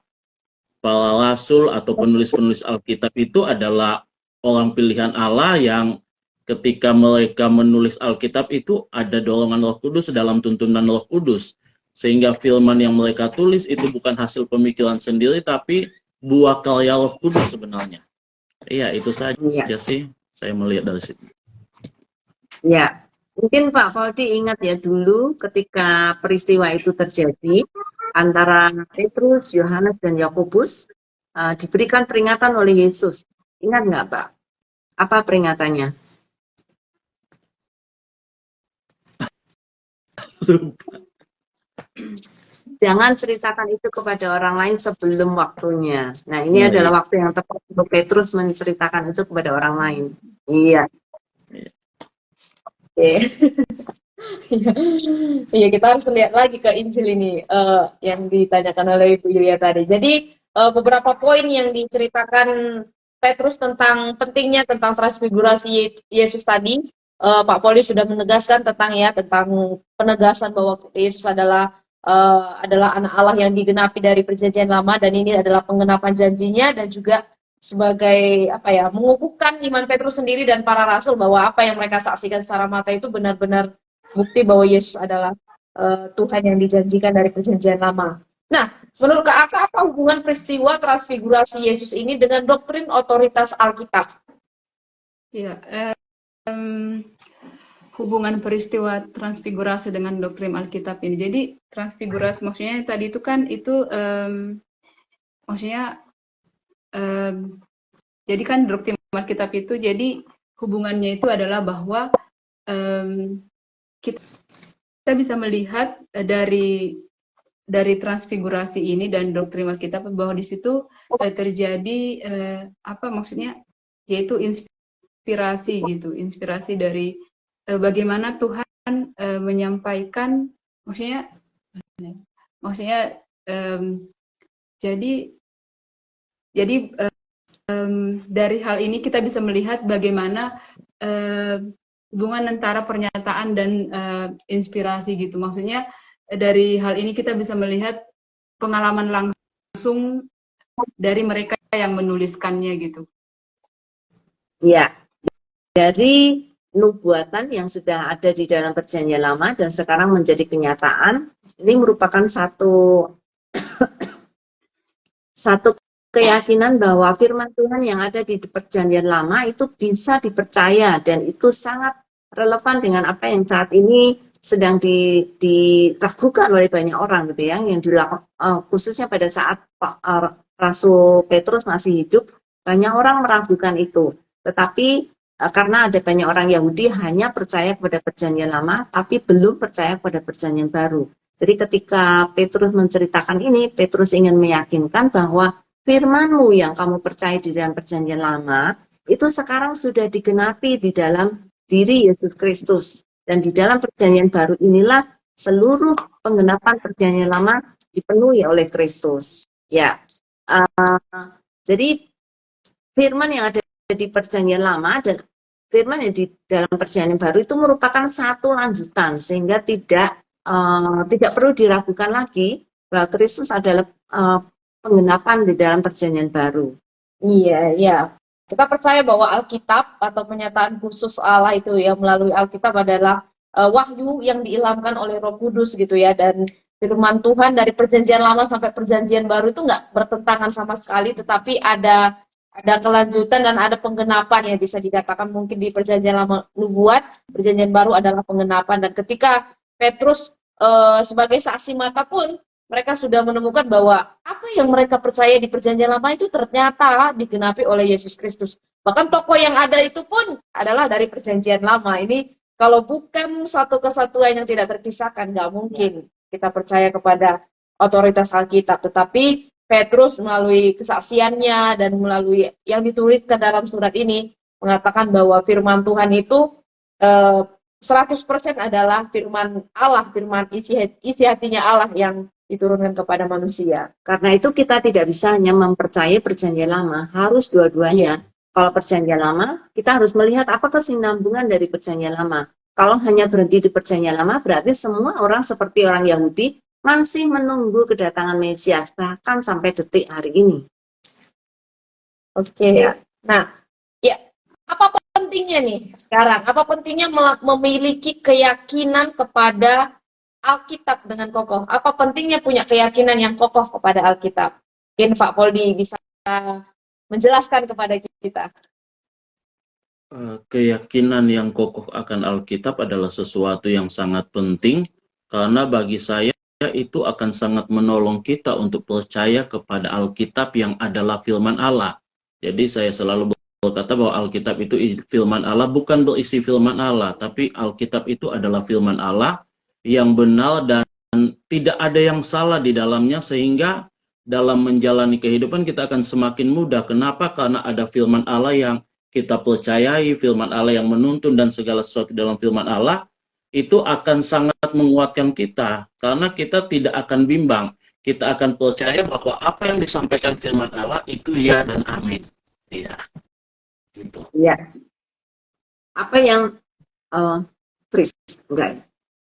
para rasul atau penulis-penulis Alkitab itu adalah orang pilihan Allah yang ketika mereka menulis Alkitab itu ada dorongan Roh Kudus dalam tuntunan Roh Kudus. Sehingga firman yang mereka tulis itu bukan hasil pemikiran sendiri, tapi buah karya Roh Kudus sebenarnya. Iya, itu saja sih saya melihat dari situ. Ya, mungkin Pak Poldi ingat ya dulu ketika peristiwa itu terjadi antara Petrus, Yohanes, dan Yakobus, diberikan peringatan oleh Yesus. Ingat nggak Pak? Apa peringatannya? Jangan ceritakan itu kepada orang lain sebelum waktunya. Nah, ini adalah waktu yang tepat untuk Petrus menceritakan itu kepada orang lain. Iya. Oke. Iya, kita harus lihat lagi ke Injil ini yang ditanyakan oleh Ibu Yulia tadi. Jadi beberapa poin yang diceritakan Petrus tentang pentingnya tentang transfigurasi Yesus tadi, Pak Poldi sudah menegaskan tentang penegasan bahwa Yesus adalah anak Allah yang digenapi dari Perjanjian Lama, dan ini adalah penggenapan janjinya, dan juga sebagai mengukuhkan iman Petrus sendiri dan para rasul bahwa apa yang mereka saksikan secara mata itu benar-benar bukti bahwa Yesus adalah Tuhan yang dijanjikan dari Perjanjian Lama. Nah, menurut Kak Aka, apa hubungan peristiwa transfigurasi Yesus ini dengan doktrin otoritas Alkitab? Ya, hubungan peristiwa transfigurasi dengan doktrin Alkitab ini. Jadi transfigurasi maksudnya tadi itu kan maksudnya jadi kan doktrin Alkitab itu jadi hubungannya itu adalah bahwa kita bisa melihat dari transfigurasi ini dan doktrin Alkitab bahwa di situ terjadi maksudnya yaitu inspirasi gitu, inspirasi dari bagaimana Tuhan menyampaikan, maksudnya jadi dari hal ini kita bisa melihat bagaimana hubungan antara pernyataan dan inspirasi gitu. Maksudnya dari hal ini kita bisa melihat pengalaman langsung dari mereka yang menuliskannya gitu. Ya, dari nubuatan yang sudah ada di dalam Perjanjian Lama dan sekarang menjadi kenyataan, ini merupakan satu keyakinan bahwa firman Tuhan yang ada di Perjanjian Lama itu bisa dipercaya dan itu sangat relevan dengan apa yang saat ini sedang diragukan oleh banyak orang gitu ya, yang dilakukan khususnya pada saat Rasul Petrus masih hidup, banyak orang meragukan itu. Tetapi karena ada banyak orang Yahudi hanya percaya kepada Perjanjian Lama tapi belum percaya kepada Perjanjian Baru. Jadi ketika Petrus menceritakan ini, Petrus ingin meyakinkan bahwa firman-Mu yang kamu percaya di dalam Perjanjian Lama, itu sekarang sudah digenapi di dalam diri Yesus Kristus. Dan di dalam Perjanjian Baru inilah seluruh penggenapan Perjanjian Lama dipenuhi oleh Kristus. Ya, jadi firman yang ada di Perjanjian Lama dan firman yang di dalam Perjanjian Baru itu merupakan satu lanjutan, sehingga tidak perlu diragukan lagi bahwa Kristus adalah penggenapan di dalam Perjanjian Baru. Iya, iya. Kita percaya bahwa Alkitab atau pernyataan khusus Allah itu ya melalui Alkitab adalah wahyu yang diilhamkan oleh Roh Kudus gitu ya, dan firman Tuhan dari Perjanjian Lama sampai Perjanjian Baru itu nggak bertentangan sama sekali, tetapi ada kelanjutan dan ada penggenapan ya, bisa dikatakan mungkin di Perjanjian Lama nubuat, Perjanjian Baru adalah penggenapan. Dan ketika Petrus sebagai saksi mata pun mereka sudah menemukan bahwa apa yang mereka percaya di Perjanjian Lama itu ternyata digenapi oleh Yesus Kristus. Bahkan tokoh yang ada itu pun adalah dari Perjanjian Lama. Ini kalau bukan satu kesatuan yang tidak terpisahkan, nggak mungkin kita percaya kepada otoritas Alkitab. Tetapi Petrus melalui kesaksiannya dan melalui yang dituliskan dalam surat ini mengatakan bahwa firman Tuhan itu 100% adalah firman Allah, firman isi hatinya Allah yang diturunkan kepada manusia. Karena itu kita tidak bisa hanya mempercayai Perjanjian Lama, harus dua-duanya. Kalau Perjanjian Lama, kita harus melihat apa kesinambungan dari Perjanjian Lama. Kalau hanya berhenti di Perjanjian Lama, berarti semua orang seperti orang Yahudi masih menunggu kedatangan Mesias, bahkan sampai detik hari ini. Oke. Nah, ya, apa pentingnya nih sekarang? Apa pentingnya memiliki keyakinan kepada Alkitab dengan kokoh? Apa pentingnya punya keyakinan yang kokoh kepada Alkitab? Mungkin Pak Poldi bisa menjelaskan kepada kita. Keyakinan yang kokoh akan Alkitab adalah sesuatu yang sangat penting, karena bagi saya itu akan sangat menolong kita untuk percaya kepada Alkitab yang adalah firman Allah. Jadi saya selalu berkata bahwa Alkitab itu firman Allah, bukan berisi firman Allah, tapi Alkitab itu adalah firman Allah yang benar dan tidak ada yang salah di dalamnya, sehingga dalam menjalani kehidupan kita akan semakin mudah. Kenapa? Karena ada firman Allah yang kita percayai, firman Allah yang menuntun, dan segala sesuatu dalam firman Allah itu akan sangat menguatkan kita, karena kita tidak akan bimbang. Kita akan percaya bahwa apa yang disampaikan firman Allah itu ya dan amin. Ya. Gitu. Ya. Apa yang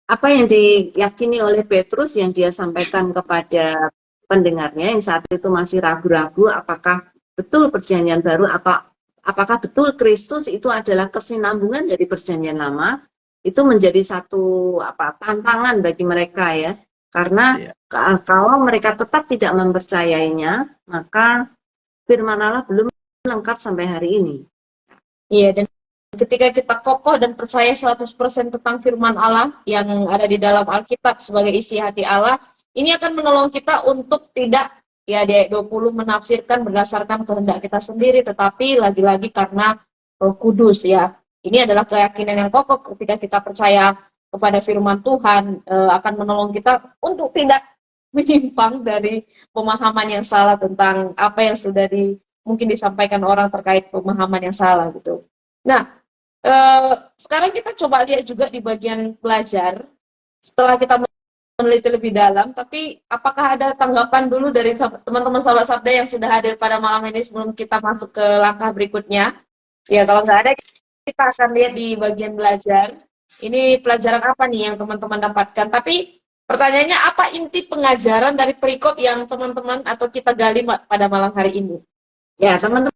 apa yang diyakini oleh Petrus yang dia sampaikan kepada pendengarnya yang saat itu masih ragu-ragu apakah betul Perjanjian Baru atau apakah betul Kristus itu adalah kesinambungan dari Perjanjian Lama, itu menjadi satu tantangan bagi mereka ya. Karena kalau mereka tetap tidak mempercayainya, maka firman Allah belum lengkap sampai hari ini. Iya, dan ketika kita kokoh dan percaya 100% tentang firman Allah yang ada di dalam Alkitab sebagai isi hati Allah, ini akan menolong kita untuk tidak ya di ayat 20 menafsirkan berdasarkan kehendak kita sendiri, tetapi lagi-lagi karena Roh Kudus ya. Ini adalah keyakinan yang kokoh ketika kita percaya kepada firman Tuhan, akan menolong kita untuk tidak menyimpang dari pemahaman yang salah tentang apa yang sudah mungkin disampaikan orang terkait pemahaman yang salah gitu. Nah, sekarang kita coba lihat juga di bagian belajar, setelah kita meneliti lebih dalam, tapi apakah ada tanggapan dulu dari teman-teman sahabat Sabda yang sudah hadir pada malam ini sebelum kita masuk ke langkah berikutnya? Ya, kalau nggak ada, kita akan lihat di bagian belajar. Ini pelajaran apa nih yang teman-teman dapatkan? Tapi pertanyaannya, apa inti pengajaran dari perikop yang teman-teman atau kita gali pada malam hari ini? Ya, teman-teman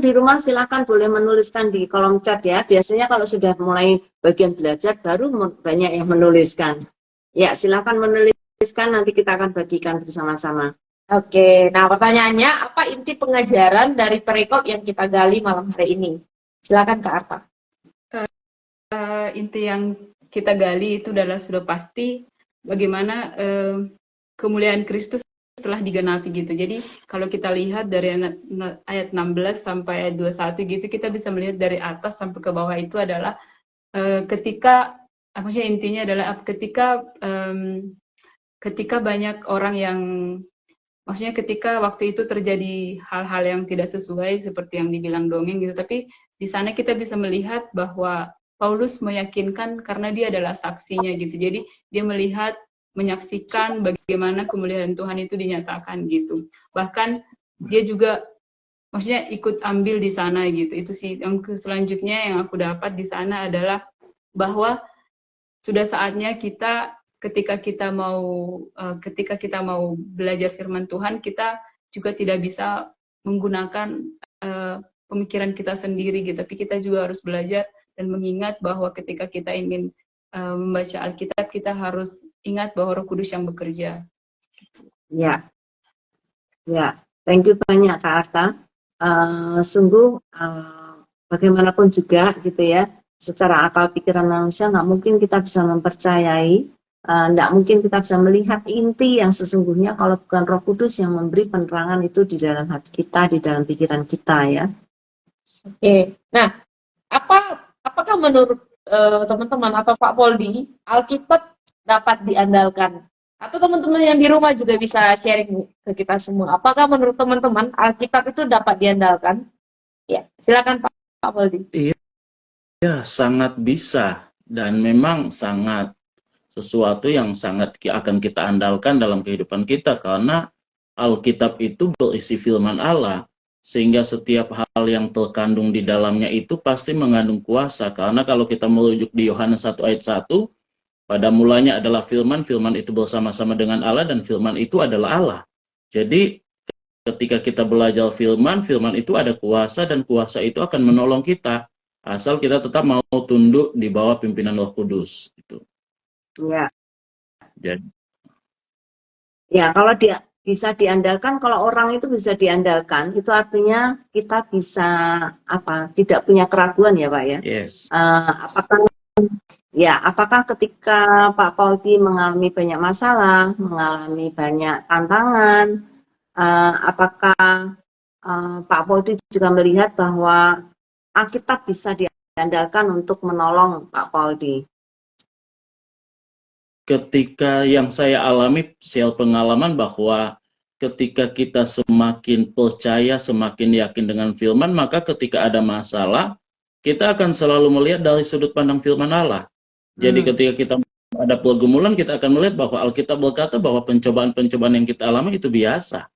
di rumah silakan boleh menuliskan di kolom chat ya. Biasanya kalau sudah mulai bagian belajar baru banyak yang menuliskan. Ya, silakan menuliskan, nanti kita akan bagikan bersama-sama. Oke, nah pertanyaannya, apa inti pengajaran dari perikop yang kita gali malam hari ini? Silakan Kak Arta. Inti yang kita gali itu adalah sudah pasti bagaimana kemuliaan Kristus setelah digenapi gitu. Jadi kalau kita lihat dari ayat 16 sampai ayat 21 gitu, kita bisa melihat dari atas sampai ke bawah itu adalah ketika, maksudnya intinya adalah ketika banyak orang yang, maksudnya ketika waktu itu terjadi hal-hal yang tidak sesuai seperti yang dibilang dongeng gitu, tapi di sana kita bisa melihat bahwa Paulus meyakinkan karena dia adalah saksinya gitu. Jadi dia melihat, menyaksikan bagaimana kemuliaan Tuhan itu dinyatakan gitu. Bahkan dia juga maksudnya ikut ambil di sana gitu. Itu sih yang selanjutnya yang aku dapat di sana adalah bahwa sudah saatnya kita ketika kita mau belajar firman Tuhan, kita juga tidak bisa menggunakan pemikiran kita sendiri gitu, tapi kita juga harus belajar dan mengingat bahwa ketika kita ingin membaca Alkitab, kita harus ingat bahwa Roh Kudus yang bekerja. Ya, thank you banyak Kak Arta. Sungguh bagaimanapun juga gitu ya, secara akal pikiran manusia nggak mungkin kita bisa mempercayai, nggak mungkin kita bisa melihat inti yang sesungguhnya kalau bukan Roh Kudus yang memberi penerangan itu di dalam hati kita, di dalam pikiran kita ya. Oke, nah apakah menurut teman-teman atau Pak Poldi, Alkitab dapat diandalkan? Atau teman-teman yang di rumah juga bisa sharing ke kita semua. Apakah menurut teman-teman Alkitab itu dapat diandalkan? Ya, silakan Pak Poldi. Iya, sangat bisa, dan memang sangat sesuatu yang sangat akan kita andalkan dalam kehidupan kita, karena Alkitab itu berisi firman Allah, sehingga setiap hal yang terkandung di dalamnya itu pasti mengandung kuasa. Karena kalau kita merujuk di Yohanes 1 ayat 1, pada mulanya adalah firman, firman itu bersama-sama dengan Allah, dan firman itu adalah Allah. Jadi ketika kita belajar firman, firman itu ada kuasa, dan kuasa itu akan menolong kita, asal kita tetap mau tunduk di bawah pimpinan Roh Kudus. Gitu. Ya. Jadi. Ya, kalau dia bisa diandalkan, kalau orang itu bisa diandalkan, itu artinya kita bisa tidak punya keraguan ya Pak ya. Yes. Apakah ketika Pak Poldi mengalami banyak masalah, mengalami banyak tantangan, apakah Pak Poldi juga melihat bahwa Alkitab bisa diandalkan untuk menolong Pak Poldi? Ketika yang saya alami, pengalaman bahwa ketika kita semakin percaya, semakin yakin dengan firman, maka ketika ada masalah, kita akan selalu melihat dari sudut pandang firman Allah. Jadi ketika kita ada pergumulan, kita akan melihat bahwa Alkitab berkata bahwa pencobaan-pencobaan yang kita alami itu biasa.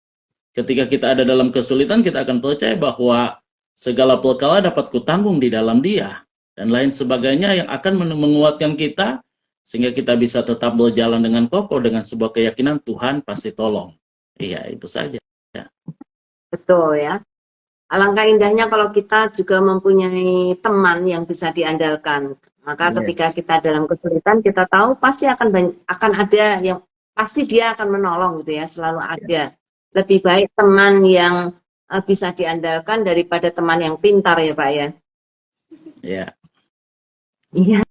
Ketika kita ada dalam kesulitan, kita akan percaya bahwa segala perkara dapat kutanggung di dalam Dia, dan lain sebagainya yang akan menguatkan kita, sehingga kita bisa tetap berjalan dengan kokoh dengan sebuah keyakinan Tuhan pasti tolong. Iya, itu saja. Betul ya. Alangkah indahnya kalau kita juga mempunyai teman yang bisa diandalkan. Maka ketika kita dalam kesulitan, kita tahu pasti akan ada yang pasti dia akan menolong gitu ya, selalu ada. Lebih baik teman yang bisa diandalkan daripada teman yang pintar ya Pak ya. Iya. Iya.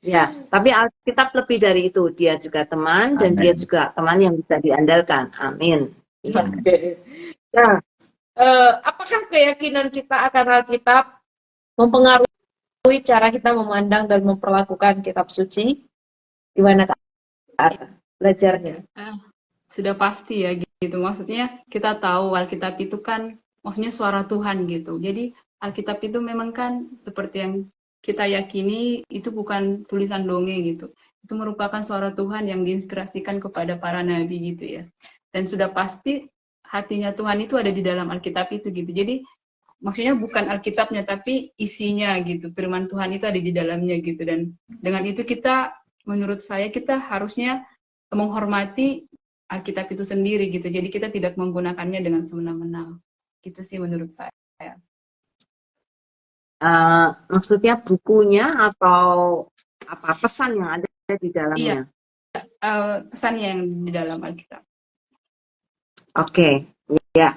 Ya, tapi Alkitab lebih dari itu. Dia juga teman. Dan dia juga teman yang bisa diandalkan. Amin. Ya. Nah, apakah keyakinan kita akan Alkitab mempengaruhi cara kita memandang dan memperlakukan kitab suci? Gimana Kak belajarnya? Sudah pasti ya gitu. Maksudnya kita tahu Alkitab itu kan maksudnya suara Tuhan gitu. Jadi Alkitab itu memang kan seperti yang kita yakini itu bukan tulisan dongeng gitu. Itu merupakan suara Tuhan yang diinspirasikan kepada para nabi gitu ya. Dan sudah pasti hatinya Tuhan itu ada di dalam Alkitab itu gitu. Jadi maksudnya bukan Alkitabnya tapi isinya gitu. Firman Tuhan itu ada di dalamnya gitu. Dan dengan itu kita, menurut saya kita harusnya menghormati Alkitab itu sendiri gitu. Jadi kita tidak menggunakannya dengan semena-mena. Gitu sih menurut saya. Maksudnya bukunya atau apa pesan yang ada di dalamnya? Pesannya yang di dalam Alkitab. Oke, ya.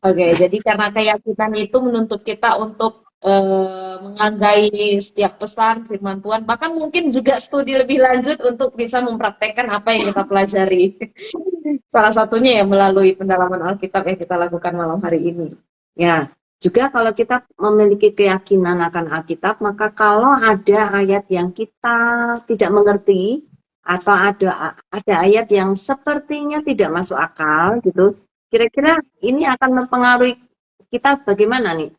Oke, jadi karena keyakinan itu menuntut kita untuk menghargai setiap pesan firman Tuhan, bahkan mungkin juga studi lebih lanjut untuk bisa mempraktekkan apa yang kita pelajari. Salah satunya ya melalui pendalaman Alkitab yang kita lakukan malam hari ini. Ya, juga kalau kita memiliki keyakinan akan Alkitab, maka kalau ada ayat yang kita tidak mengerti atau ada ayat yang sepertinya tidak masuk akal gitu, kira-kira ini akan mempengaruhi kita bagaimana nih,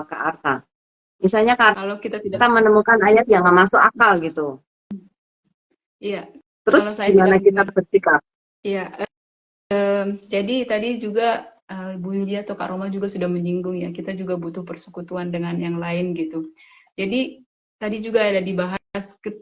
Kak Arta? Misalnya Kalau kita tidak menemukan ayat yang nggak masuk akal gitu. Iya. Terus Kalau saya gimana tidak kita bersikap? Iya. Jadi tadi juga Bu Yulia atau Kak Roma juga sudah menyinggung ya, kita juga butuh persekutuan dengan yang lain gitu. Jadi tadi juga ada dibahas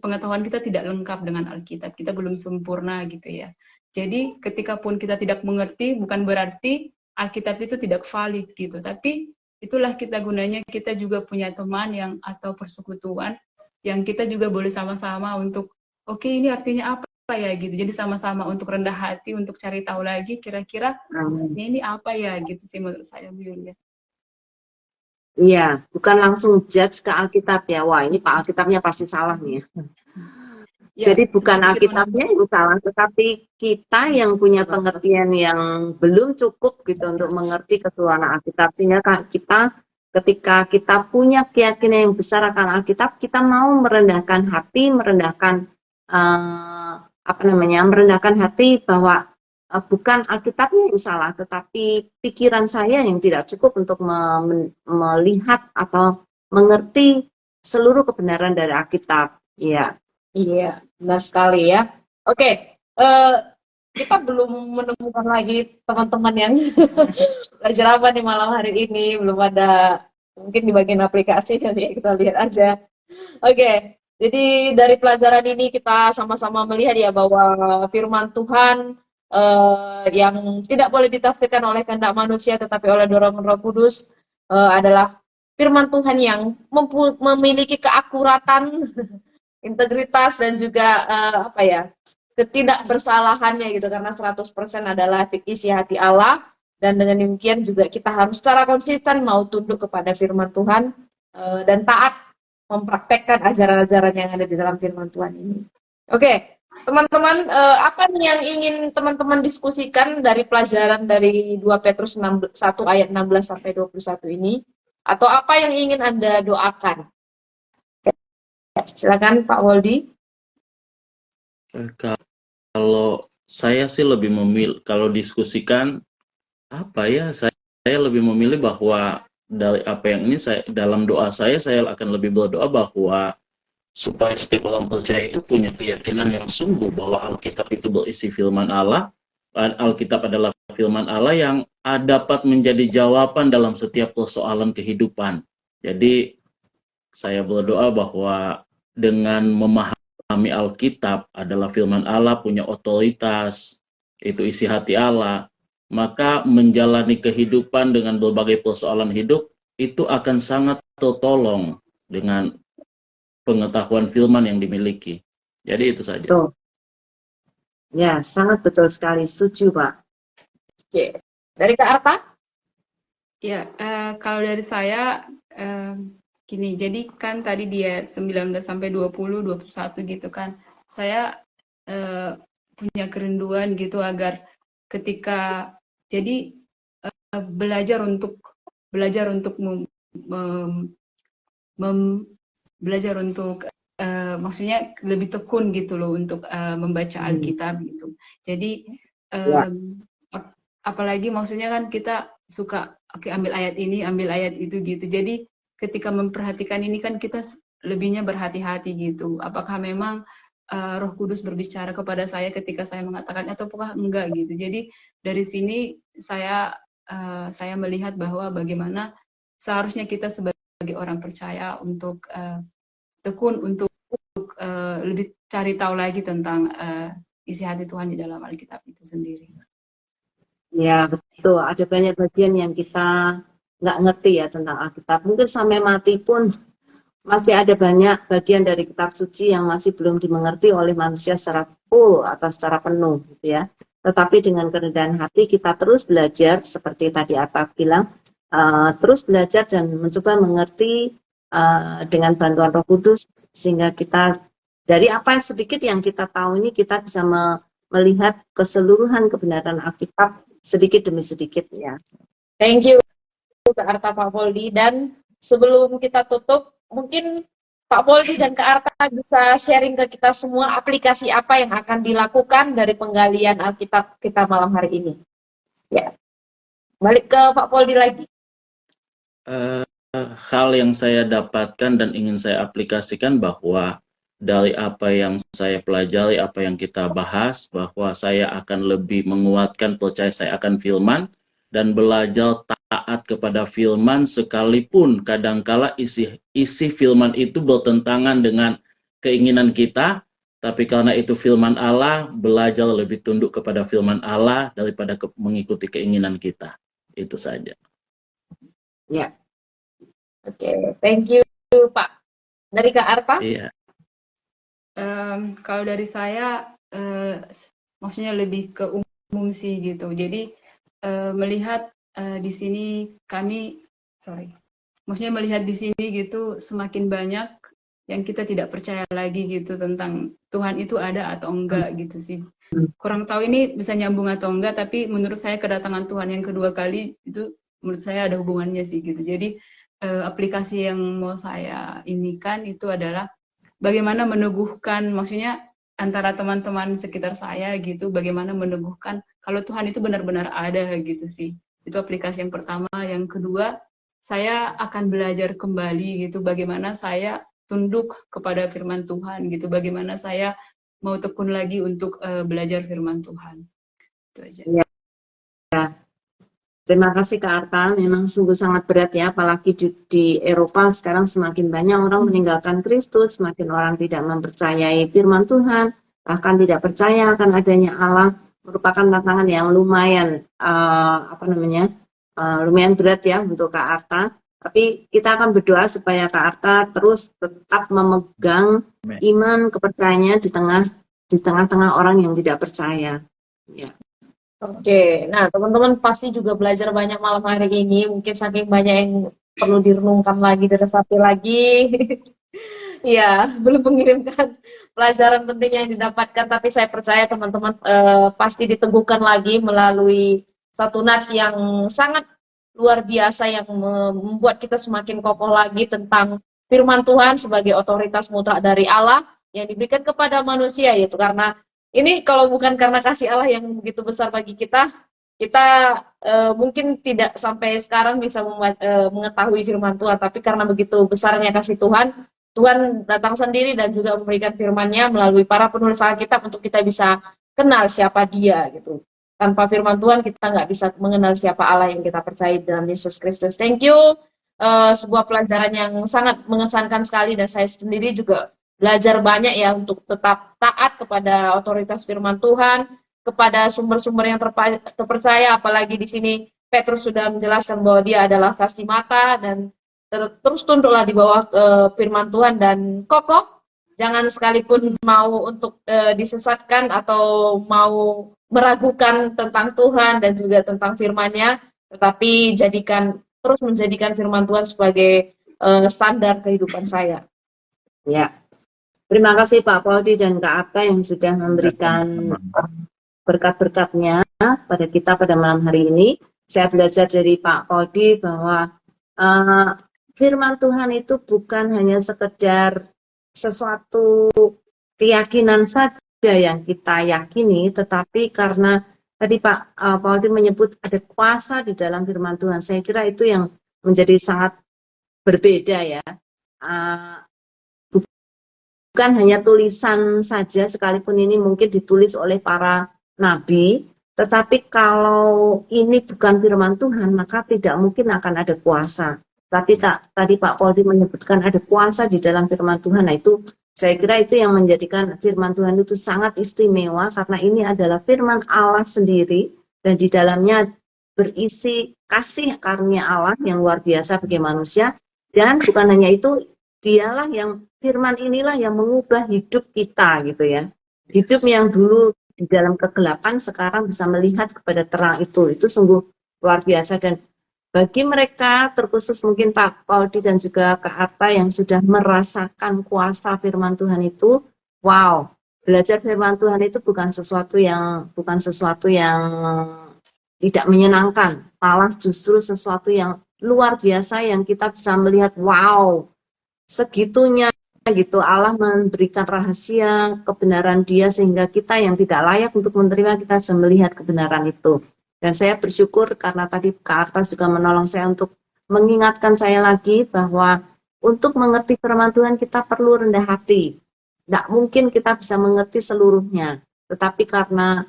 pengetahuan kita tidak lengkap dengan Alkitab, kita belum sempurna gitu ya. Jadi ketika pun kita tidak mengerti, bukan berarti Alkitab itu tidak valid gitu, tapi itulah kita gunanya, kita juga punya teman yang atau persekutuan yang kita juga boleh sama-sama untuk oke, ini artinya apa ya gitu. Jadi sama-sama untuk rendah hati untuk cari tahu lagi kira-kira maksudnya ini apa ya gitu sih menurut saya Bu Yulia. Iya, bukan langsung judge ke Alkitab ya. Wah, ini Pak Alkitabnya pasti salah nih ya. Jadi bukan Alkitabnya yang salah, tetapi kita yang punya pengertian yang belum cukup gitu untuk mengerti keseluruhan Alkitab. Sehingga kita ketika kita punya keyakinan yang besar akan Alkitab, kita mau merendahkan hati, merendahkan merendahkan hati bahwa bukan Alkitabnya yang salah, tetapi pikiran saya yang tidak cukup untuk melihat atau mengerti seluruh kebenaran dari Alkitab. Ya. Iya, benar sekali ya. Oke, kita belum menemukan lagi teman-teman yang belajar apa nih malam hari ini. Belum ada, mungkin di bagian aplikasi nanti kita lihat aja. Oke, jadi dari pelajaran ini kita sama-sama melihat ya bahwa firman Tuhan yang tidak boleh ditafsirkan oleh kehendak manusia tetapi oleh dorongan Roh Kudus adalah firman Tuhan yang memiliki keakuratan integritas dan juga ketidakbersalahannya gitu, karena 100% adalah isi hati Allah, dan dengan demikian juga kita harus secara konsisten mau tunduk kepada firman Tuhan dan taat mempraktekkan ajaran-ajaran yang ada di dalam firman Tuhan ini. Oke, teman-teman, apa nih yang ingin teman-teman diskusikan dari pelajaran dari 2 Petrus 1 ayat 16 sampai 21 ini, atau apa yang ingin Anda doakan? Silakan Pak Woldi. Kalau saya sih lebih memilih, kalau diskusikan saya lebih memilih bahwa dari apa yang ini dalam doa saya akan lebih berdoa bahwa supaya setiap orang percaya itu punya keyakinan yang sungguh bahwa Alkitab itu berisi firman Allah. Alkitab adalah firman Allah yang dapat menjadi jawaban dalam setiap persoalan kehidupan. Jadi saya berdoa bahwa dengan memahami Alkitab adalah firman Allah, punya otoritas, itu isi hati Allah, maka menjalani kehidupan dengan berbagai persoalan hidup itu akan sangat tertolong dengan pengetahuan firman yang dimiliki. Jadi itu saja. Betul. Ya, sangat betul sekali. Setuju, Pak. Oke. Dari Kak Arta? Ya, kalau dari saya gini, jadi kan tadi dia 19 sampai 20, 21 gitu kan. Saya punya kerinduan gitu agar ketika jadi belajar untuk maksudnya lebih tekun gitu loh untuk membaca Alkitab gitu. Jadi apalagi maksudnya kan kita suka oke ambil ayat ini, ambil ayat itu gitu. Jadi ketika memperhatikan ini kan kita lebihnya berhati-hati gitu. Apakah memang Roh Kudus berbicara kepada saya ketika saya mengatakan atau apakah enggak gitu. Jadi dari sini saya melihat bahwa bagaimana seharusnya kita sebagai orang percaya untuk tekun untuk lebih cari tahu lagi tentang isi hati Tuhan di dalam Alkitab itu sendiri. Ya, betul. Ada banyak bagian yang kita nggak ngerti ya tentang Alkitab. Mungkin sampai mati pun masih ada banyak bagian dari kitab suci yang masih belum dimengerti oleh manusia secara full atau secara penuh, gitu ya. Tetapi dengan kerendahan hati kita terus belajar, seperti tadi Arta bilang, terus belajar dan mencoba mengerti dengan bantuan Roh Kudus, sehingga kita dari apa yang sedikit yang kita tahu ini kita bisa melihat keseluruhan kebenaran Alkitab sedikit demi sedikit ya. Thank you Kak Arta, Pak Poldi. Dan sebelum kita tutup, mungkin Pak Poldi dan Kak Arta bisa sharing ke kita semua aplikasi apa yang akan dilakukan dari penggalian Alkitab kita malam hari ini. Ya, balik ke Pak Poldi lagi. Hal yang saya dapatkan dan ingin saya aplikasikan bahwa dari apa yang saya pelajari, apa yang kita bahas, bahwa saya akan lebih menguatkan percaya saya akan firman dan belajar taat kepada firman sekalipun kadangkala isi firman itu bertentangan dengan keinginan kita, tapi karena itu firman Allah, belajar lebih tunduk kepada firman Allah daripada mengikuti keinginan kita. Itu saja. Ya. Oke, thank you Pak. Dari Kak Arta? Iya. Kalau dari saya, maksudnya lebih ke umum sih gitu. Jadi melihat di sini maksudnya melihat di sini gitu semakin banyak yang kita tidak percaya lagi gitu tentang Tuhan itu ada atau enggak gitu sih. Kurang tahu ini bisa nyambung atau enggak, tapi menurut saya kedatangan Tuhan yang kedua kali itu menurut saya ada hubungannya sih gitu. Jadi aplikasi yang mau saya inikan itu adalah bagaimana meneguhkan, maksudnya antara teman-teman sekitar saya gitu, bagaimana meneguhkan kalau Tuhan itu benar-benar ada gitu sih. Itu aplikasi yang pertama. Yang kedua, saya akan belajar kembali gitu, bagaimana saya tunduk kepada firman Tuhan gitu, bagaimana saya mau tekun lagi untuk belajar firman Tuhan. Itu aja. Ya. Terima kasih Kak Arta, memang sungguh sangat berat ya, apalagi di Eropa sekarang semakin banyak orang meninggalkan Kristus, semakin orang tidak mempercayai firman Tuhan, bahkan tidak percaya akan adanya Allah, merupakan tantangan yang lumayan lumayan berat ya untuk Kak Arta. Tapi kita akan berdoa supaya Kak Arta terus tetap memegang iman kepercayaannya di tengah-tengah orang yang tidak percaya. Ya. Oke, nah teman-teman pasti juga belajar banyak malam hari ini. Mungkin saking banyak yang perlu direnungkan lagi, diresapi lagi. Ya, belum mengirimkan pelajaran penting yang didapatkan, tapi saya percaya teman-teman pasti diteguhkan lagi melalui satu nats yang sangat luar biasa yang membuat kita semakin kokoh lagi tentang firman Tuhan sebagai otoritas mutlak dari Allah yang diberikan kepada manusia, yaitu karena ini kalau bukan karena kasih Allah yang begitu besar bagi kita mungkin tidak sampai sekarang bisa mengetahui firman Tuhan, tapi karena begitu besarnya kasih Tuhan, Tuhan datang sendiri dan juga memberikan firman-Nya melalui para penulis Alkitab untuk kita bisa kenal siapa Dia gitu. Tanpa firman Tuhan kita nggak bisa mengenal siapa Allah yang kita percaya dalam Yesus Kristus. Thank you. Sebuah pelajaran yang sangat mengesankan sekali dan saya sendiri juga belajar banyak ya untuk tetap taat kepada otoritas firman Tuhan, kepada sumber-sumber yang terpercaya, apalagi di sini Petrus sudah menjelaskan bahwa dia adalah saksi mata dan terus tunduklah di bawah firman Tuhan dan kokoh, jangan sekalipun mau untuk disesatkan atau mau meragukan tentang Tuhan dan juga tentang firman-Nya, tetapi terus menjadikan firman Tuhan sebagai standar kehidupan saya. Ya. Terima kasih Pak Poldi dan Kak Arta yang sudah memberikan berkat-berkatnya pada kita pada malam hari ini. Saya belajar dari Pak Poldi bahwa firman Tuhan itu bukan hanya sekedar sesuatu keyakinan saja yang kita yakini, tetapi karena tadi Pak Pauldi menyebut ada kuasa di dalam firman Tuhan. Saya kira itu yang menjadi sangat berbeda ya. Bukan hanya tulisan saja, sekalipun ini mungkin ditulis oleh para nabi, tetapi kalau ini bukan firman Tuhan, maka tidak mungkin akan ada kuasa. Tapi tadi Pak Poldi menyebutkan ada kuasa di dalam firman Tuhan. Nah itu, saya kira itu yang menjadikan firman Tuhan itu sangat istimewa, karena ini adalah firman Allah sendiri, dan di dalamnya berisi kasih karunia Allah yang luar biasa bagi manusia. Dan bukan hanya itu, dialah yang firman inilah yang mengubah hidup kita gitu ya. Hidup yang dulu di dalam kegelapan sekarang bisa melihat kepada terang itu. Itu sungguh luar biasa. Dan bagi mereka terkhusus mungkin Pak Pauldi dan juga Kak Arta yang sudah merasakan kuasa firman Tuhan itu, wow, belajar firman Tuhan itu bukan sesuatu yang tidak menyenangkan, malah justru sesuatu yang luar biasa yang kita bisa melihat, wow, segitunya gitu Allah memberikan rahasia kebenaran Dia sehingga kita yang tidak layak untuk menerima kita bisa melihat kebenaran itu. Dan saya bersyukur karena tadi Kak Arta juga menolong saya untuk mengingatkan saya lagi bahwa untuk mengerti firman Tuhan kita perlu rendah hati. Tidak mungkin kita bisa mengerti seluruhnya, tetapi karena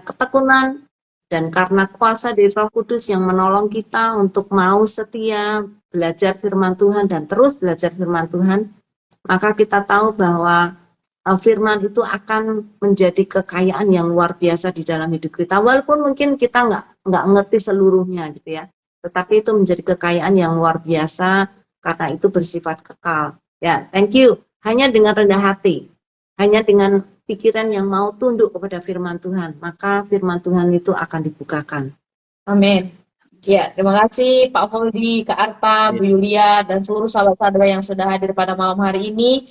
ketekunan dan karena kuasa dari Roh Kudus yang menolong kita untuk mau setia belajar firman Tuhan dan terus belajar firman Tuhan, maka kita tahu bahwa firman itu akan menjadi kekayaan yang luar biasa di dalam hidup kita. Walaupun mungkin kita nggak ngerti seluruhnya gitu ya, tetapi itu menjadi kekayaan yang luar biasa karena itu bersifat kekal. Ya, thank you. Hanya dengan rendah hati, hanya dengan pikiran yang mau tunduk kepada firman Tuhan, maka firman Tuhan itu akan dibukakan. Amin. Ya, terima kasih Pak Foldi, Kak Arta, Bu Yulia, dan seluruh sahabat-sahabat yang sudah hadir pada malam hari ini.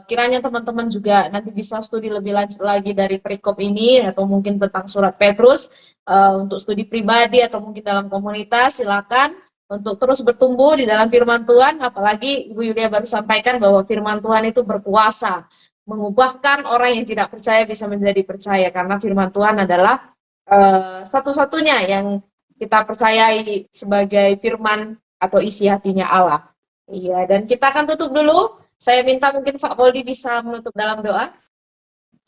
Kiranya teman-teman juga nanti bisa studi lebih lanjut lagi dari perikop ini, atau mungkin tentang surat Petrus, untuk studi pribadi atau mungkin dalam komunitas, silakan untuk terus bertumbuh di dalam firman Tuhan. Apalagi Ibu Yulia baru sampaikan bahwa firman Tuhan itu berkuasa, mengubahkan orang yang tidak percaya bisa menjadi percaya, karena firman Tuhan adalah satu-satunya yang kita percayai sebagai firman atau isi hatinya Allah. Iya, dan kita akan tutup dulu. Saya minta mungkin Pak Poldi bisa menutup dalam doa.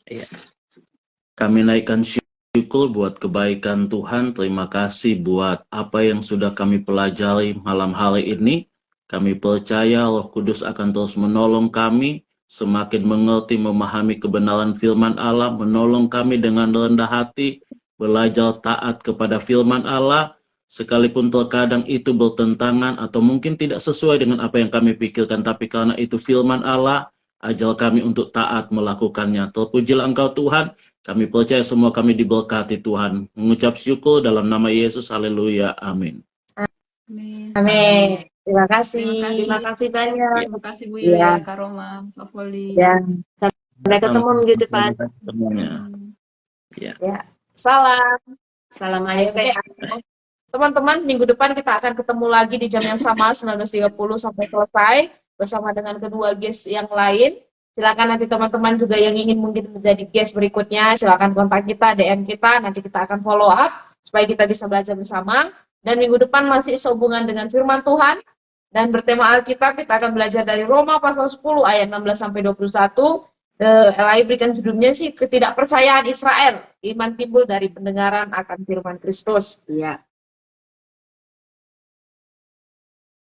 Iya. Kami naikkan syukur buat kebaikan Tuhan. Terima kasih buat apa yang sudah kami pelajari malam hari ini. Kami percaya Roh Kudus akan terus menolong kami semakin mengerti, memahami kebenaran firman Allah, menolong kami dengan rendah hati, belajar taat kepada firman Allah, sekalipun terkadang itu bertentangan atau mungkin tidak sesuai dengan apa yang kami pikirkan, tapi karena itu firman Allah, ajar kami untuk taat melakukannya. Terpujilah Engkau Tuhan, kami percaya semua kami diberkati Tuhan. Mengucap syukur dalam nama Yesus, haleluya, amin. Amin. Amin. Terima kasih. Terima kasih banyak. Terima kasih Bu Yulia, Kak Roma, Pak Foldi. Dan sampai ketemu minggu depan. Semuanya. Ya. Salam. Salam Ayo, ayah. teman-teman, minggu depan kita akan ketemu lagi di jam yang sama 19.30 sampai selesai bersama dengan kedua guest yang lain. Silakan nanti teman-teman juga yang ingin mungkin menjadi guest berikutnya, silakan kontak kita, DM kita, nanti kita akan follow up supaya kita bisa belajar bersama. Dan minggu depan masih sehubungan dengan firman Tuhan dan bertema Alkitab, kita akan belajar dari Roma pasal 10 ayat 16 sampai 21. LAI berikan judulnya sih ketidakpercayaan Israel, iman timbul dari pendengaran akan firman Kristus. Iya.